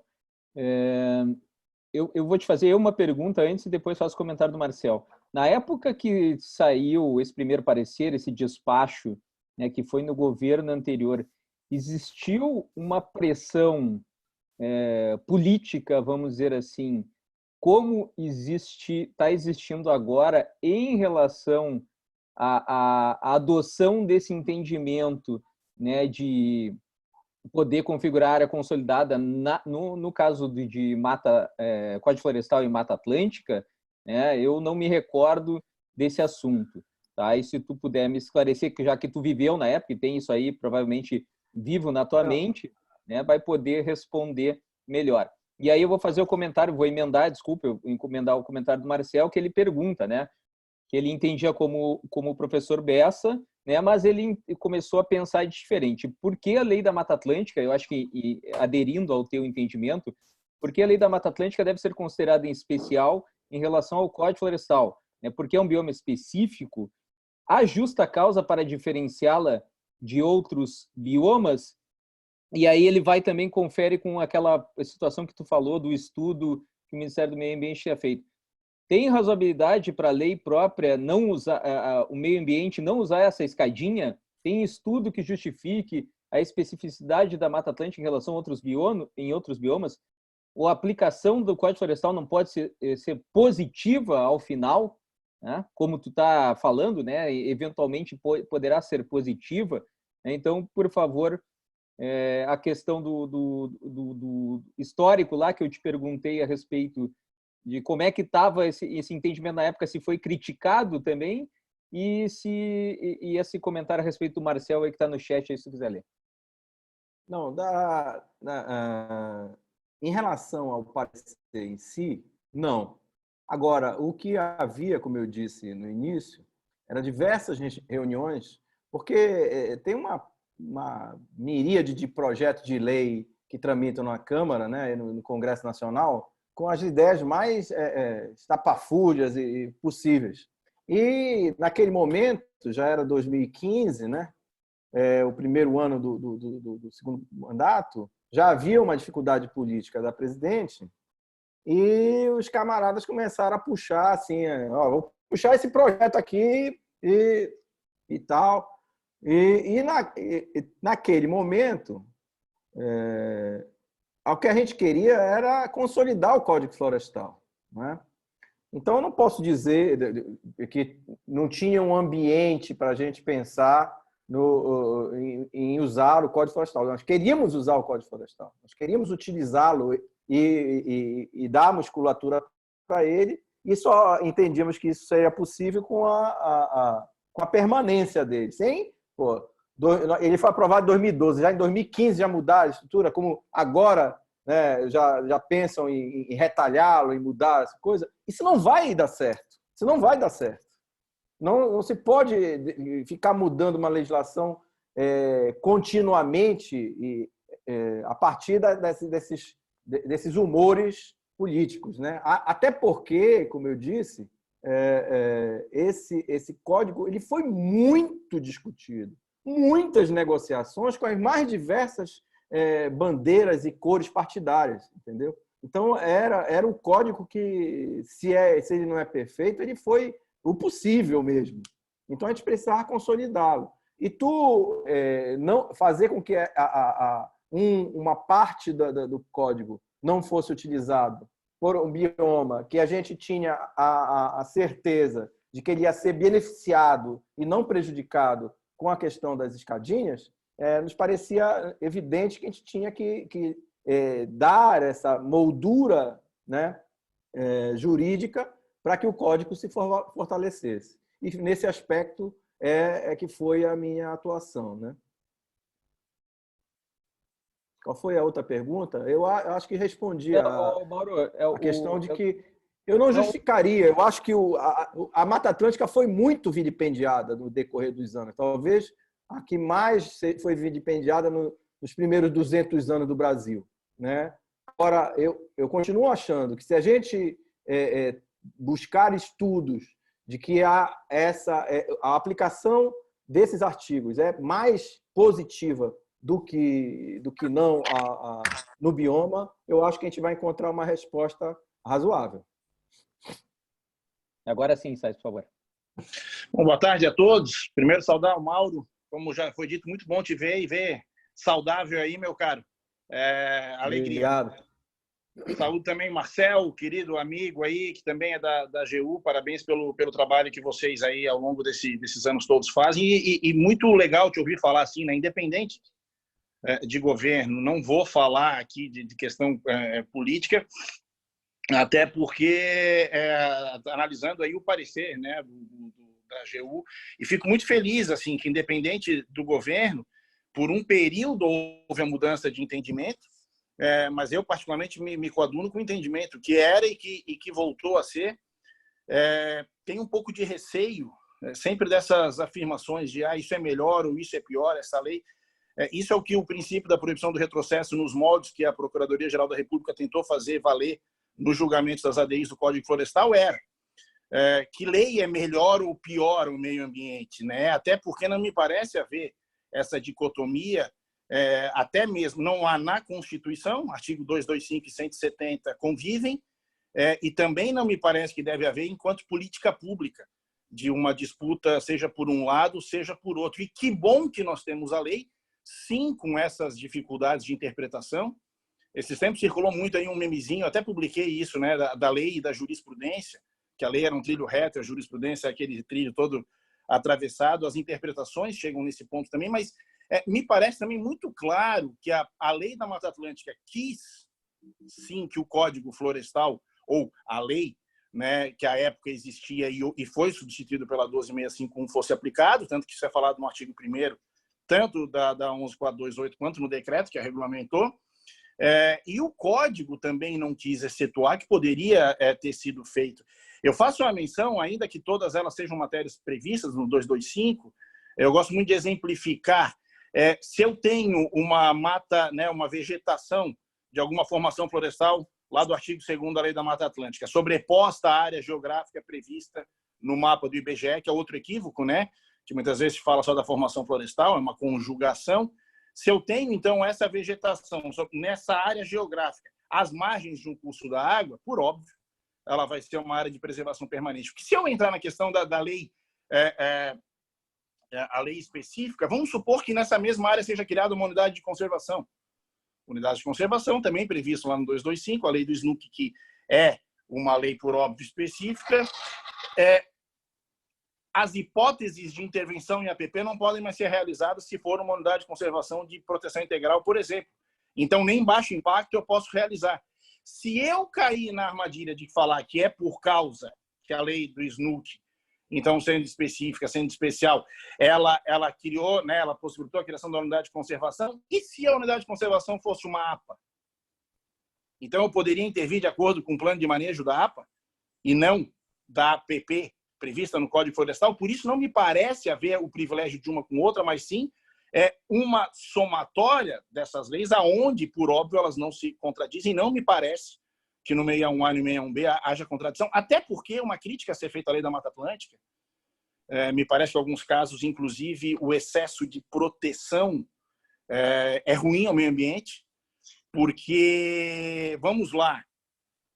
Eu vou te fazer uma pergunta antes e depois faço o comentário do Marcel. Na época que saiu esse primeiro parecer, esse despacho, né, que foi no governo anterior, existiu uma pressão política, vamos dizer assim, como está existindo agora em relação à adoção desse entendimento, né, de poder configurar área consolidada no caso de mata, Código Florestal e Mata Atlântica, né, eu não me recordo desse assunto. Tá? E se tu puder me esclarecer, que já que tu viveu na época e tem isso aí provavelmente vivo na tua mente, né, vai poder responder melhor. E aí eu vou fazer o comentário, vou emendar, desculpa, eu encomendar o comentário do Marcel, que ele pergunta, né? Que ele entendia como o professor Bessa, né? Mas ele começou a pensar diferente. Por que a lei da Mata Atlântica, eu acho que aderindo ao teu entendimento, por que a lei da Mata Atlântica deve ser considerada em especial em relação ao Código Florestal? Né? Porque é um bioma específico, há justa causa para diferenciá-la de outros biomas? E aí ele vai também confere com aquela situação que tu falou do estudo que o Ministério do Meio Ambiente tinha feito. Tem razoabilidade para a lei própria não usar o meio ambiente, não usar essa escadinha? Tem estudo que justifique a especificidade da Mata Atlântica em relação a outros biomas? Ou a aplicação do Código Florestal não pode ser positiva ao final, né? Como tu está falando, né? Eventualmente poderá ser positiva. Né? Então, por favor, a questão do histórico lá que eu te perguntei a respeito de como é que estava esse entendimento na época, se foi criticado também, e esse comentário a respeito do Marcel aí que está no chat, aí, se tu quiser ler. Não, em relação ao parecer em si, não. Agora, o que havia, como eu disse no início, eram diversas reuniões, porque tem uma miríade de projetos de lei que tramitam na Câmara, né, no Congresso Nacional, com as ideias mais estapafúrdias e possíveis. E, naquele momento, já era 2015, né, o primeiro ano do segundo mandato, já havia uma dificuldade política da presidente e os camaradas começaram a puxar, assim, vou puxar esse projeto aqui e tal. Naquele momento, o que a gente queria era consolidar o Código Florestal, né? Então, eu não posso dizer que não tinha um ambiente para a gente pensar em usar o Código Florestal. Nós queríamos usar o Código Florestal, nós queríamos utilizá-lo e dar musculatura para ele, e só entendíamos que isso seria possível com a permanência dele. Ele foi aprovado em 2012, já em 2015 já mudaram a estrutura, como agora, né, já pensam em retalhá-lo, em mudar essa coisa. Isso não vai dar certo. Isso não vai dar certo. Não se pode ficar mudando uma legislação continuamente a partir desses humores políticos, né? Até porque, como eu disse, esse código ele foi muito discutido, muitas negociações com as mais diversas bandeiras e cores partidárias, entendeu? Então era um código que, se ele não é perfeito, ele foi o possível mesmo. Então a gente precisava consolidá-lo. E não fazer com que uma parte do código não fosse utilizado por um bioma que a gente tinha a certeza de que ele ia ser beneficiado e não prejudicado com a questão das escadinhas, nos parecia evidente que a gente tinha que dar essa moldura, né, jurídica para que o código se fortalecesse. E nesse aspecto que foi a minha atuação, né? Qual foi a outra pergunta? Eu acho que respondi a questão de que eu não justificaria. Eu acho que a Mata Atlântica foi muito vilipendiada no decorrer dos anos. Talvez a que mais foi vilipendiada nos primeiros 200 anos do Brasil, né? Agora, eu continuo achando que se a gente buscar estudos de que a aplicação desses artigos é mais positiva do que não no bioma, eu acho que a gente vai encontrar uma resposta razoável. Agora sim, Sérgio, por favor. Bom, boa tarde a todos. Primeiro, saudar o Mauro. Como já foi dito, muito bom te ver e ver saudável aí, meu caro. Alegria. Obrigado. Saúde também, Marcel, querido amigo aí, que também é da AGU. Parabéns pelo trabalho que vocês aí ao longo desses anos todos fazem. E muito legal te ouvir falar assim, né? Independente de governo, não vou falar aqui de questão política, até porque analisando aí o parecer, né, da AGU, e fico muito feliz assim que, independente do governo, por um período houve a mudança de entendimento, mas eu particularmente me coaduno com o entendimento que era e que voltou a ser. Tem um pouco de receio sempre dessas afirmações de isso é melhor ou isso é pior, essa lei. Isso é o que o princípio da proibição do retrocesso nos moldes que a Procuradoria-Geral da República tentou fazer valer nos julgamentos das ADIs do Código Florestal era. Que lei é melhor ou pior o meio ambiente, né? Até porque não me parece haver essa dicotomia, até mesmo não há na Constituição, artigo 225 e 170 convivem, e também não me parece que deve haver enquanto política pública de uma disputa, seja por um lado, seja por outro. E que bom que nós temos a lei, sim, com essas dificuldades de interpretação. Esse tempo circulou muito aí um memezinho, até publiquei isso, né, da lei e da jurisprudência, que a lei era um trilho reto, a jurisprudência é aquele trilho todo atravessado, as interpretações chegam nesse ponto também, mas me parece também muito claro que a lei da Mata Atlântica quis, sim, que o Código Florestal, ou a lei, né, que à época existia e foi substituído pela 12651, fosse aplicado, tanto que isso é falado no artigo 1º, tanto da 11428 quanto no decreto que a regulamentou. E o Código também não quis excetuar que poderia ter sido feito. Eu faço uma menção, ainda que todas elas sejam matérias previstas no 225, eu gosto muito de exemplificar. Se eu tenho uma mata, né, uma vegetação de alguma formação florestal, lá do artigo 2º da Lei da Mata Atlântica, sobreposta à área geográfica prevista no mapa do IBGE, que é outro equívoco, né, que muitas vezes se fala só da formação florestal, é uma conjugação. Se eu tenho, então, essa vegetação nessa área geográfica, às margens de um curso da água, por óbvio, ela vai ser uma área de preservação permanente. Porque se eu entrar na questão da lei, a lei específica, vamos supor que nessa mesma área seja criada uma unidade de conservação. Unidade de conservação também previsto lá no 225, a lei do SNUC, que é uma lei, por óbvio, específica. As hipóteses de intervenção em APP não podem mais ser realizadas se for uma unidade de conservação de proteção integral, por exemplo. Então, nem baixo impacto eu posso realizar. Se eu cair na armadilha de falar que é por causa que a lei do SNUC, então, sendo específica, sendo especial, ela criou, né, ela possibilitou a criação da unidade de conservação, e se a unidade de conservação fosse uma APA? Então, eu poderia intervir de acordo com o plano de manejo da APA e não da APP, prevista no Código Florestal. Por isso, não me parece haver o privilégio de uma com outra, mas sim uma somatória dessas leis, aonde, por óbvio, elas não se contradizem. Não me parece que no 61A e no 61B haja contradição, até porque uma crítica a ser feita à Lei da Mata Atlântica, me parece que em alguns casos, inclusive, o excesso de proteção é ruim ao meio ambiente, porque, vamos lá,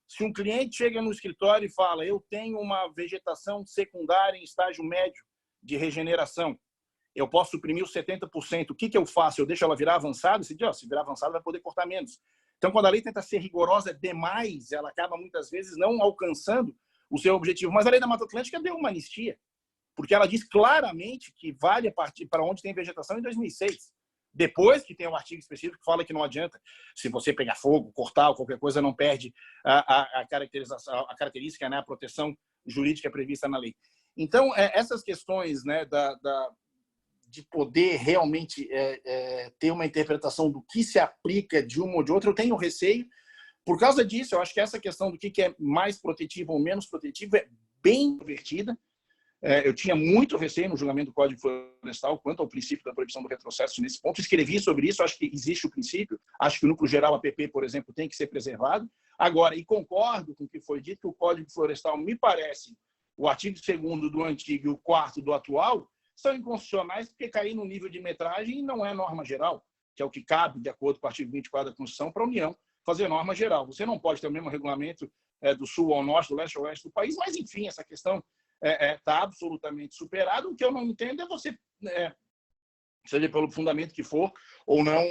se um cliente chega no escritório e fala eu tenho uma vegetação secundária em estágio médio de regeneração, eu posso suprimir os 70%, o que eu faço? Eu deixo ela virar avançada? Se virar avançada, vai poder cortar menos. Então, quando a lei tenta ser rigorosa demais, ela acaba, muitas vezes, não alcançando o seu objetivo. Mas a Lei da Mata Atlântica deu uma anistia, porque ela diz claramente que vale a partir para onde tem vegetação em 2006. Depois que tem um artigo específico que fala que não adianta, se você pegar fogo, cortar ou qualquer coisa, não perde a característica, né, a proteção jurídica prevista na lei. Então, essas questões, né, de poder realmente ter uma interpretação do que se aplica de uma ou de outra, eu tenho receio. Por causa disso, eu acho que essa questão do que é mais protetivo ou menos protetivo é bem invertida. Eu tinha muito receio no julgamento do Código Florestal quanto ao princípio da proibição do retrocesso nesse ponto. Escrevi sobre isso, acho que existe o princípio, acho que o núcleo geral APP, por exemplo, tem que ser preservado. Agora, e concordo com o que foi dito, que o Código Florestal, me parece, o artigo 2º do antigo e o 4º do atual, são inconstitucionais porque cair no nível de metragem não é norma geral, que é o que cabe, de acordo com o artigo 24 da Constituição, para a União fazer norma geral. Você não pode ter o mesmo regulamento do sul ao norte, do leste ao oeste do país, mas, enfim, essa questão está absolutamente superada. O que eu não entendo é você, seja pelo fundamento que for, ou não,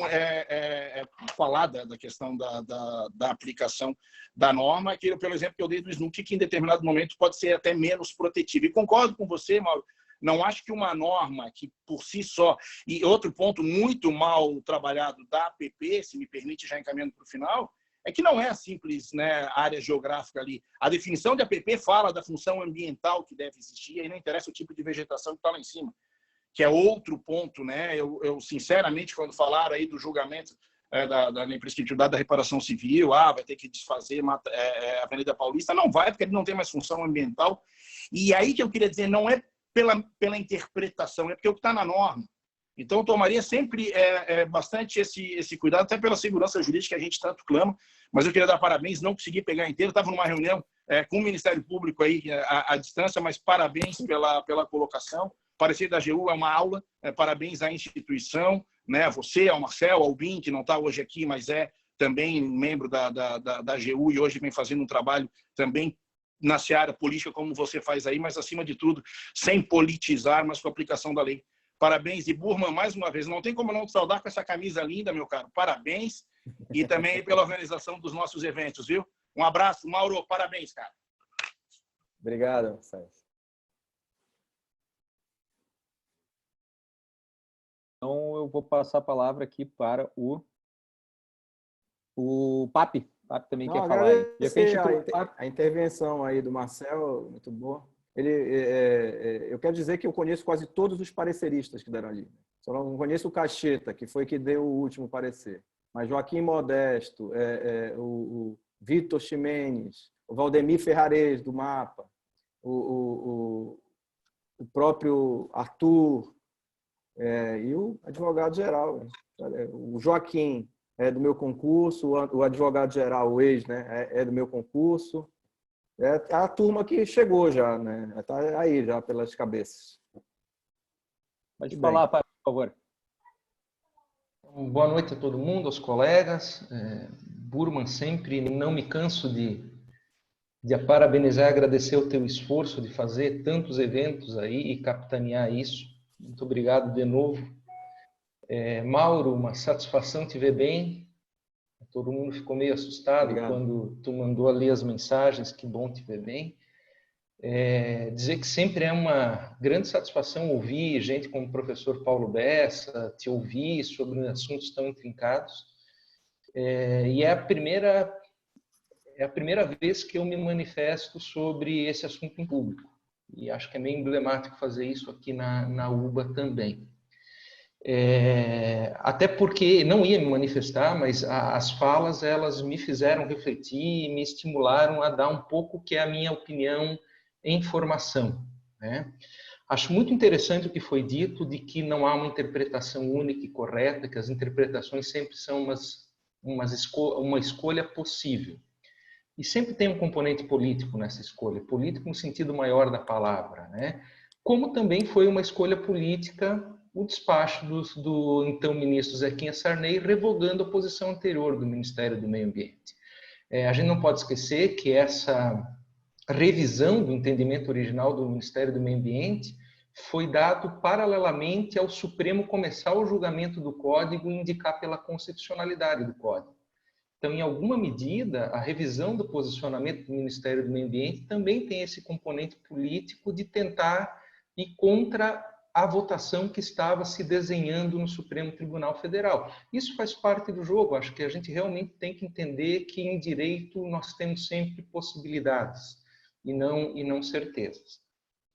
falar da questão da aplicação da norma, que, pelo exemplo que eu dei do SNUC, que em determinado momento pode ser até menos protetiva. E concordo com você, Mauro, não acho que uma norma que, por si só... E outro ponto muito mal trabalhado da APP, se me permite, já encaminhando para o final, é que não é a simples, né, área geográfica ali. A definição de APP fala da função ambiental que deve existir, e não interessa o tipo de vegetação que está lá em cima, que é outro ponto, né? Eu sinceramente, quando falaram aí do julgamento da imprescritibilidade da reparação civil, vai ter que desfazer a Avenida Paulista. Não vai, porque ele não tem mais função ambiental. E aí que eu queria dizer, não é pela interpretação, é porque é o que está na norma. Então, eu tomaria sempre bastante esse cuidado, até pela segurança jurídica que a gente tanto clama, mas eu queria dar parabéns, não consegui pegar inteiro, estava numa reunião com o Ministério Público aí à distância, mas parabéns pela colocação. Parecer da AGU é uma aula, parabéns à instituição, né, a você, ao Marcel, ao Bin, que não está hoje aqui, mas é também membro da AGU e hoje vem fazendo um trabalho também na seara política, como você faz aí, mas, acima de tudo, sem politizar, mas com a aplicação da lei. Parabéns. E Burman, mais uma vez, não tem como não te saudar com essa camisa linda, meu caro. Parabéns. E também pela organização dos nossos eventos, viu? Um abraço. Mauro, parabéns, cara. Obrigado, Sérgio. Então, eu vou passar a palavra aqui para o Papi. O Papi também quer falar aí. A intervenção aí do Marcel, muito boa. Eu quero dizer que eu conheço quase todos os pareceristas que deram ali. Só não conheço o Cacheta, que foi que deu o último parecer. Mas Joaquim Modesto, o Vitor Ximenes, o Valdemir Ferrares, do MAPA, o próprio Arthur, e o advogado-geral, o Joaquim é do meu concurso, o advogado-geral, o ex, né, é do meu concurso. É a turma que chegou já, né? Está aí já pelas cabeças. Pode falar, por favor. Boa noite a todo mundo, aos colegas. Burman, sempre não me canso de parabenizar e agradecer o teu esforço de fazer tantos eventos aí e capitanear isso. Muito obrigado de novo. Mauro, uma satisfação te ver bem. Todo mundo ficou meio assustado quando tu mandou ali as mensagens. Que bom te ver bem. Dizer que sempre é uma grande satisfação ouvir gente como o professor Paulo Bessa, te ouvir sobre assuntos tão intrincados. E é a primeira vez que eu me manifesto sobre esse assunto em público. E acho que é meio emblemático fazer isso aqui na UBA também. Até porque não ia me manifestar, mas as falas elas me fizeram refletir, me estimularam a dar um pouco que é a minha opinião em formação, né? Acho muito interessante o que foi dito de que não há uma interpretação única e correta, que as interpretações sempre são uma escolha possível. E sempre tem um componente político nessa escolha, político no sentido maior da palavra, né? Como também foi uma escolha política o despacho do então ministro Zequinha Sarney revogando a posição anterior do Ministério do Meio Ambiente. A gente não pode esquecer que essa revisão do entendimento original do Ministério do Meio Ambiente foi dado paralelamente ao Supremo começar o julgamento do Código e indicar pela constitucionalidade do Código. Então, em alguma medida, a revisão do posicionamento do Ministério do Meio Ambiente também tem esse componente político de tentar ir contra a votação que estava se desenhando no Supremo Tribunal Federal. Isso faz parte do jogo. Acho que a gente realmente tem que entender que em direito nós temos sempre possibilidades e não certezas.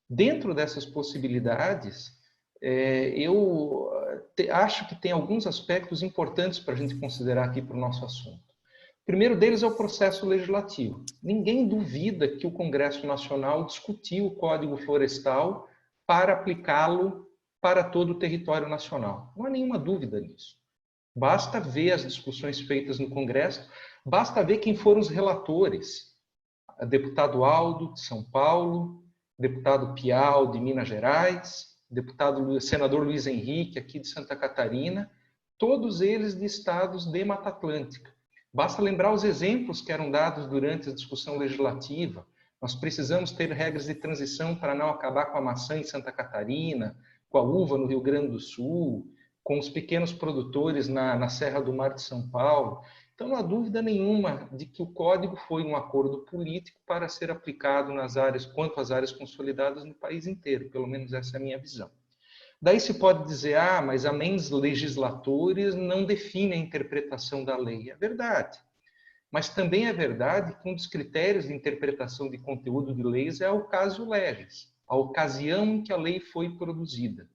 Dentro dessas possibilidades, eu acho que tem alguns aspectos importantes para a gente considerar aqui para o nosso assunto. O primeiro deles é o processo legislativo. Ninguém duvida que o Congresso Nacional discutiu o Código Florestal para aplicá-lo para todo o território nacional. Não há nenhuma dúvida nisso. Basta ver as discussões feitas no Congresso, basta ver quem foram os relatores. O deputado Aldo, de São Paulo, deputado Piau, de Minas Gerais, senador Luiz Henrique, aqui de Santa Catarina, todos eles de estados de Mata Atlântica. Basta lembrar os exemplos que eram dados durante a discussão legislativa. Nós precisamos ter regras de transição para não acabar com a maçã em Santa Catarina, com a uva no Rio Grande do Sul, com os pequenos produtores na Serra do Mar de São Paulo. Então, não há dúvida nenhuma de que o Código foi um acordo político para ser aplicado quanto às áreas consolidadas no país inteiro. Pelo menos essa é a minha visão. Daí se pode dizer, mas a mens legislatores não define a interpretação da lei. É verdade. Mas também é verdade que um dos critérios de interpretação de conteúdo de leis é o casu legis, a ocasião em que a lei foi produzida.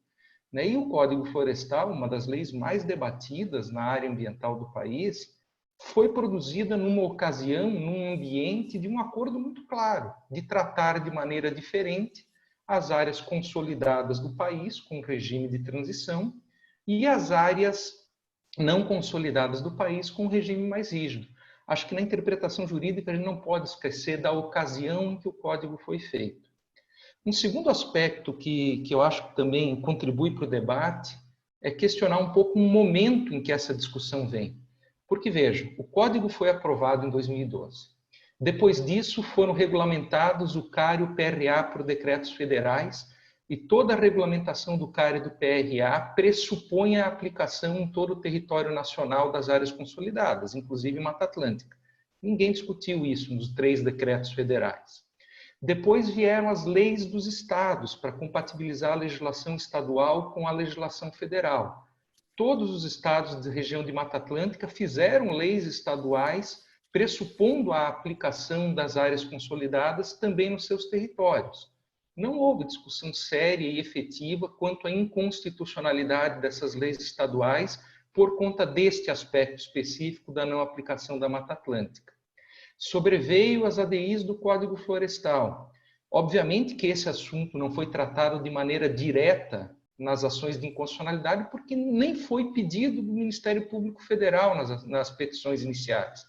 né? E o Código Florestal, uma das leis mais debatidas na área ambiental do país, foi produzida numa ocasião, num ambiente de um acordo muito claro, de tratar de maneira diferente as áreas consolidadas do país, com regime de transição, e as áreas não consolidadas do país, com regime mais rígido. Acho que na interpretação jurídica a gente não pode esquecer da ocasião em que o código foi feito. Um segundo aspecto que eu acho que também contribui para o debate é questionar um pouco o momento em que essa discussão vem. Porque, veja, o código foi aprovado em 2012. Depois disso, foram regulamentados o CAR e o PRA por decretos federais, e toda a regulamentação do CAR e do PRA pressupõe a aplicação em todo o território nacional das áreas consolidadas, inclusive Mata Atlântica. Ninguém discutiu isso nos 3 decretos federais. Depois vieram as leis dos estados para compatibilizar a legislação estadual com a legislação federal. Todos os estados da região de Mata Atlântica fizeram leis estaduais pressupondo a aplicação das áreas consolidadas também nos seus territórios. Não houve discussão séria e efetiva quanto à inconstitucionalidade dessas leis estaduais por conta deste aspecto específico da não aplicação da Mata Atlântica. Sobreveio as ADIs do Código Florestal. Obviamente que esse assunto não foi tratado de maneira direta nas ações de inconstitucionalidade, porque nem foi pedido do Ministério Público Federal nas petições iniciais.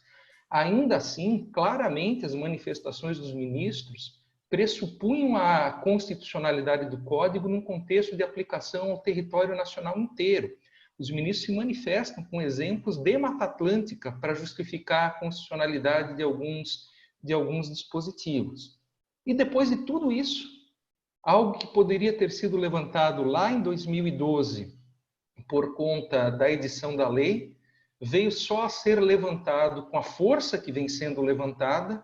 Ainda assim, claramente, as manifestações dos ministros pressupunham a constitucionalidade do Código num contexto de aplicação ao território nacional inteiro. Os ministros se manifestam com exemplos de Mata Atlântica para justificar a constitucionalidade de alguns dispositivos. E depois de tudo isso, algo que poderia ter sido levantado lá em 2012 por conta da edição da lei, veio só a ser levantado com a força que vem sendo levantada,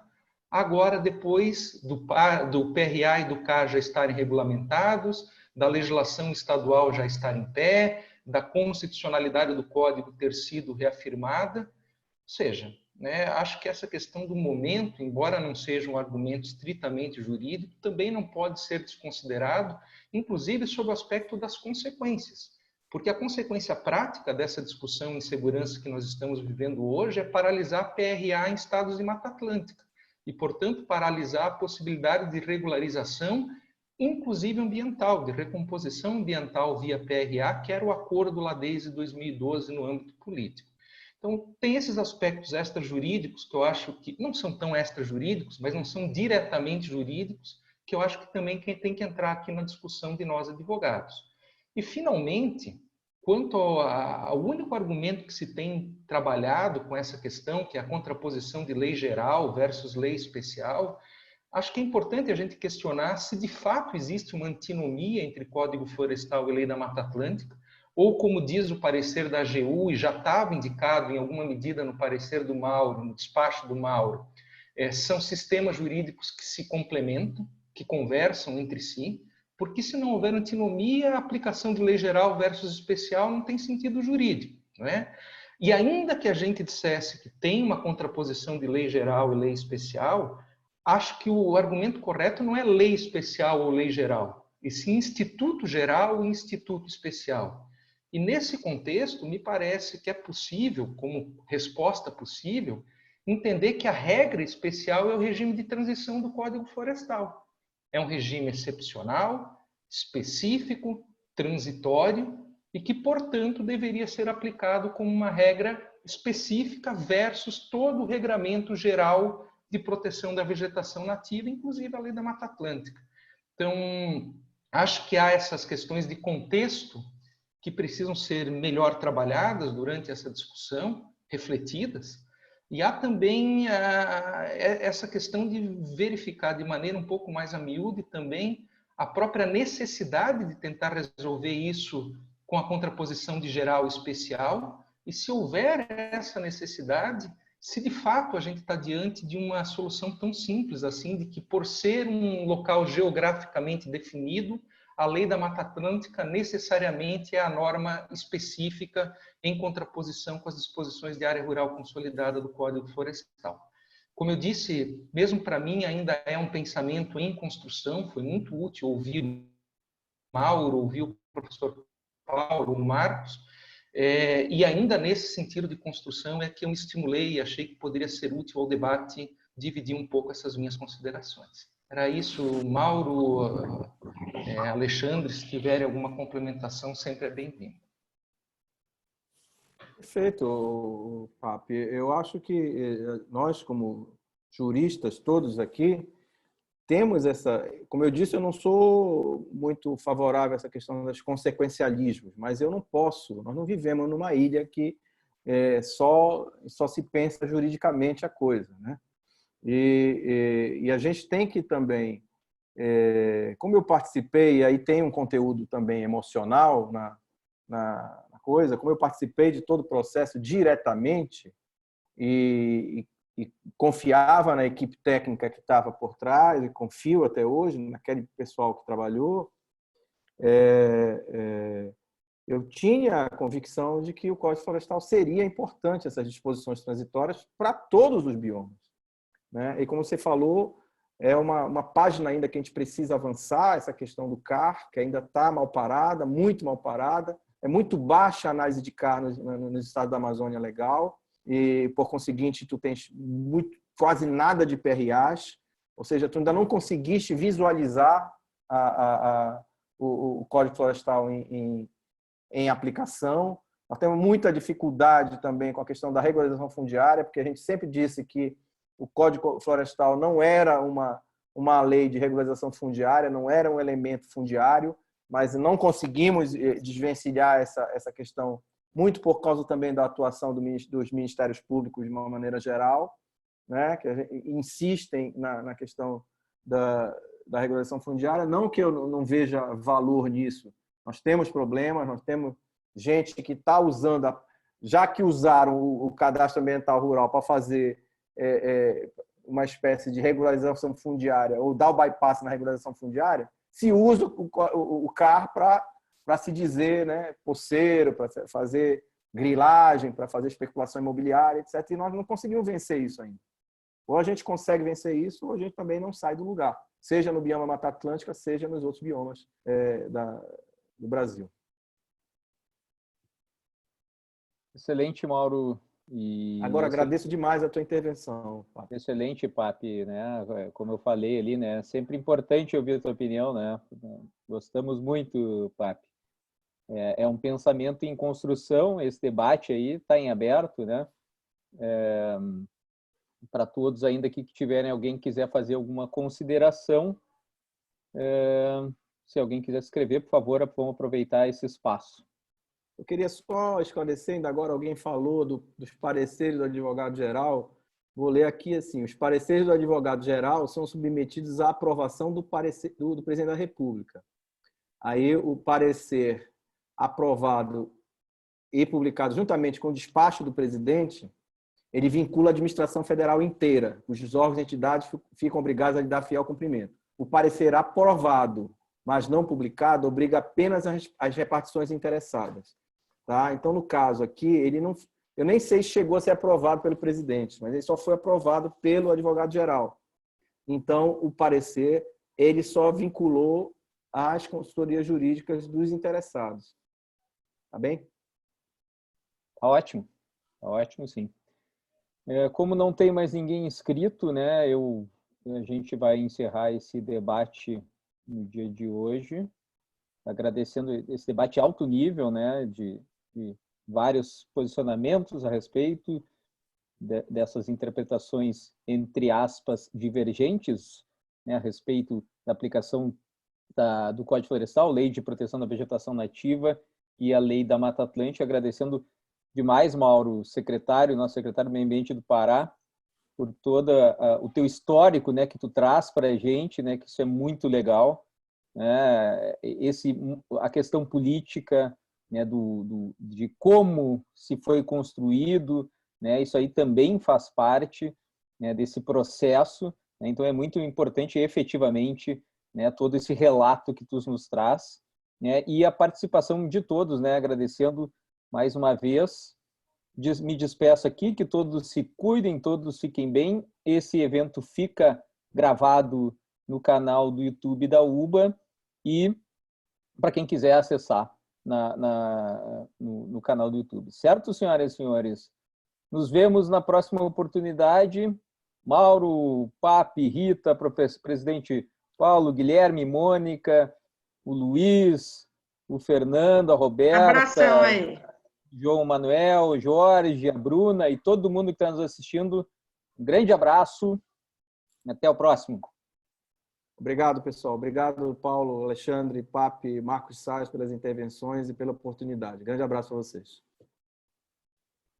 agora depois do PRA e do CAR já estarem regulamentados, da legislação estadual já estar em pé, da constitucionalidade do Código ter sido reafirmada. Ou seja, né, acho que essa questão do momento, embora não seja um argumento estritamente jurídico, também não pode ser desconsiderado, inclusive sob o aspecto das consequências. Porque a consequência prática dessa discussão em segurança que nós estamos vivendo hoje é paralisar a PRA em estados de Mata Atlântica e, portanto, paralisar a possibilidade de regularização, inclusive ambiental, de recomposição ambiental via PRA, que era o acordo lá desde 2012 no âmbito político. Então, tem esses aspectos extrajurídicos que eu acho que não são tão extrajurídicos, mas não são diretamente jurídicos, que eu acho que também tem que entrar aqui na discussão de nós advogados. E, finalmente, quanto ao único argumento que se tem trabalhado com essa questão, que é a contraposição de lei geral versus lei especial, acho que é importante a gente questionar se de fato existe uma antinomia entre Código Florestal e Lei da Mata Atlântica, ou como diz o parecer da AGU, e já estava indicado em alguma medida no parecer do Mauro, no despacho do Mauro, são sistemas jurídicos que se complementam, que conversam entre si, porque se não houver antinomia, a aplicação de lei geral versus especial não tem sentido jurídico, não é? E ainda que a gente dissesse que tem uma contraposição de lei geral e lei especial, acho que o argumento correto não é lei especial ou lei geral, e sim instituto geral e instituto especial. E nesse contexto, me parece que é possível, como resposta possível, entender que a regra especial é o regime de transição do Código Florestal. É um regime excepcional, específico, transitório e que, portanto, deveria ser aplicado como uma regra específica versus todo o regramento geral de proteção da vegetação nativa, inclusive a Lei da Mata Atlântica. Então, acho que há essas questões de contexto que precisam ser melhor trabalhadas durante essa discussão, refletidas, e há também essa questão de verificar de maneira um pouco mais a miúdo e também a própria necessidade de tentar resolver isso com a contraposição de geral e especial, e se houver essa necessidade, se de fato a gente está diante de uma solução tão simples assim, de que por ser um local geograficamente definido, a Lei da Mata Atlântica necessariamente é a norma específica em contraposição com as disposições de área rural consolidada do Código Florestal. Como eu disse, mesmo para mim ainda é um pensamento em construção, foi muito útil ouvir o Mauro, ouvir o professor Paulo, o Marcos, e ainda nesse sentido de construção é que eu me estimulei e achei que poderia ser útil ao debate dividir um pouco essas minhas considerações. Era isso, Mauro, Alexandre, se tiverem alguma complementação, sempre é bem-vindo. Perfeito, Papi. Eu acho que nós, como juristas, todos aqui, temos essa... Como eu disse, eu não sou muito favorável a essa questão dos consequencialismos, mas eu não posso, nós não vivemos numa ilha que só se pensa juridicamente a coisa, né? E a gente tem que também, como eu participei, e aí tem um conteúdo também emocional na coisa, como eu participei de todo o processo diretamente e confiava na equipe técnica que estava por trás, e confio até hoje naquele pessoal que trabalhou, eu tinha a convicção de que o Código Florestal seria importante, essas disposições transitórias, para todos os biomas, né? E como você falou, é uma página ainda que a gente precisa avançar, essa questão do CAR, que ainda está mal parada, muito mal parada. É muito baixa a análise de CAR nos estados da Amazônia legal, e, por conseguinte, tu tens quase nada de PRAs, ou seja, tu ainda não conseguiste visualizar o Código Florestal em aplicação. Nós temos muita dificuldade também com a questão da regularização fundiária, porque a gente sempre disse que o Código Florestal não era uma lei de regularização fundiária, não era um elemento fundiário, mas não conseguimos desvencilhar essa questão, muito por causa também da atuação dos ministérios públicos de uma maneira geral, né, que insistem na questão da regularização fundiária. Não que eu não veja valor nisso. Nós temos problemas, nós temos gente que está usando, já que usaram o cadastro ambiental rural para fazer uma espécie de regularização fundiária ou dar o bypass na regularização fundiária, se usa o CAR para se dizer, né, poceiro, para fazer grilagem, para fazer especulação imobiliária, etc. E nós não conseguimos vencer isso ainda. Ou a gente consegue vencer isso, ou a gente também não sai do lugar, seja no bioma Mata Atlântica, seja nos outros biomas do Brasil. Excelente, Mauro. Agora, agradeço demais a tua intervenção, Papi. Excelente, Papi, né? Como eu falei ali, né? Sempre importante ouvir a tua opinião, né? Gostamos muito, Papi. É um pensamento em construção, esse debate aí está em aberto, né? Para todos ainda que tiverem, alguém quiser fazer alguma consideração, se alguém quiser escrever, por favor, vamos aproveitar esse espaço. Eu queria só esclarecer, ainda agora alguém falou dos pareceres do advogado-geral. Vou ler aqui assim: os pareceres do advogado-geral são submetidos à aprovação do presidente da República. Aí o parecer aprovado e publicado juntamente com o despacho do presidente, ele vincula a administração federal inteira. Os órgãos e entidades ficam obrigados a lhe dar fiel cumprimento. O parecer aprovado, mas não publicado, obriga apenas as repartições interessadas. Tá? Então, no caso aqui, eu nem sei se chegou a ser aprovado pelo presidente, mas ele só foi aprovado pelo advogado-geral. Então, o parecer, ele só vinculou às consultorias jurídicas dos interessados. Tá bem? Ótimo. Ótimo, sim. Como não tem mais ninguém inscrito, né, a gente vai encerrar esse debate no dia de hoje, agradecendo esse debate alto nível, né, de vários posicionamentos a respeito dessas interpretações, entre aspas, divergentes, né, a respeito da aplicação do Código Florestal, Lei de Proteção da Vegetação Nativa e a Lei da Mata Atlântica. Agradecendo demais, Mauro, nosso secretário do Meio Ambiente do Pará, por todo o teu histórico, né, que tu traz para a gente, né, que isso é muito legal, né, a questão política, né, de como se foi construído, né, isso aí também faz parte, né, desse processo, né, então é muito importante efetivamente, né, todo esse relato que tu nos traz, né, e a participação de todos, né, agradecendo mais uma vez. Me despeço aqui, que todos se cuidem, todos fiquem bem. Esse evento fica gravado no canal do YouTube da UBA e para quem quiser acessar no canal do YouTube. Certo, senhoras e senhores? Nos vemos na próxima oportunidade. Mauro, Papi, Rita, presidente Paulo, Guilherme, Mônica, o Luiz, o Fernando, a Roberta, Abração aí. João Manuel, o Jorge, a Bruna e todo mundo que está nos assistindo. Um grande abraço e até o próximo. Obrigado, pessoal. Obrigado, Paulo, Alexandre, Papi, Marcos Salles, pelas intervenções e pela oportunidade. Grande abraço a vocês.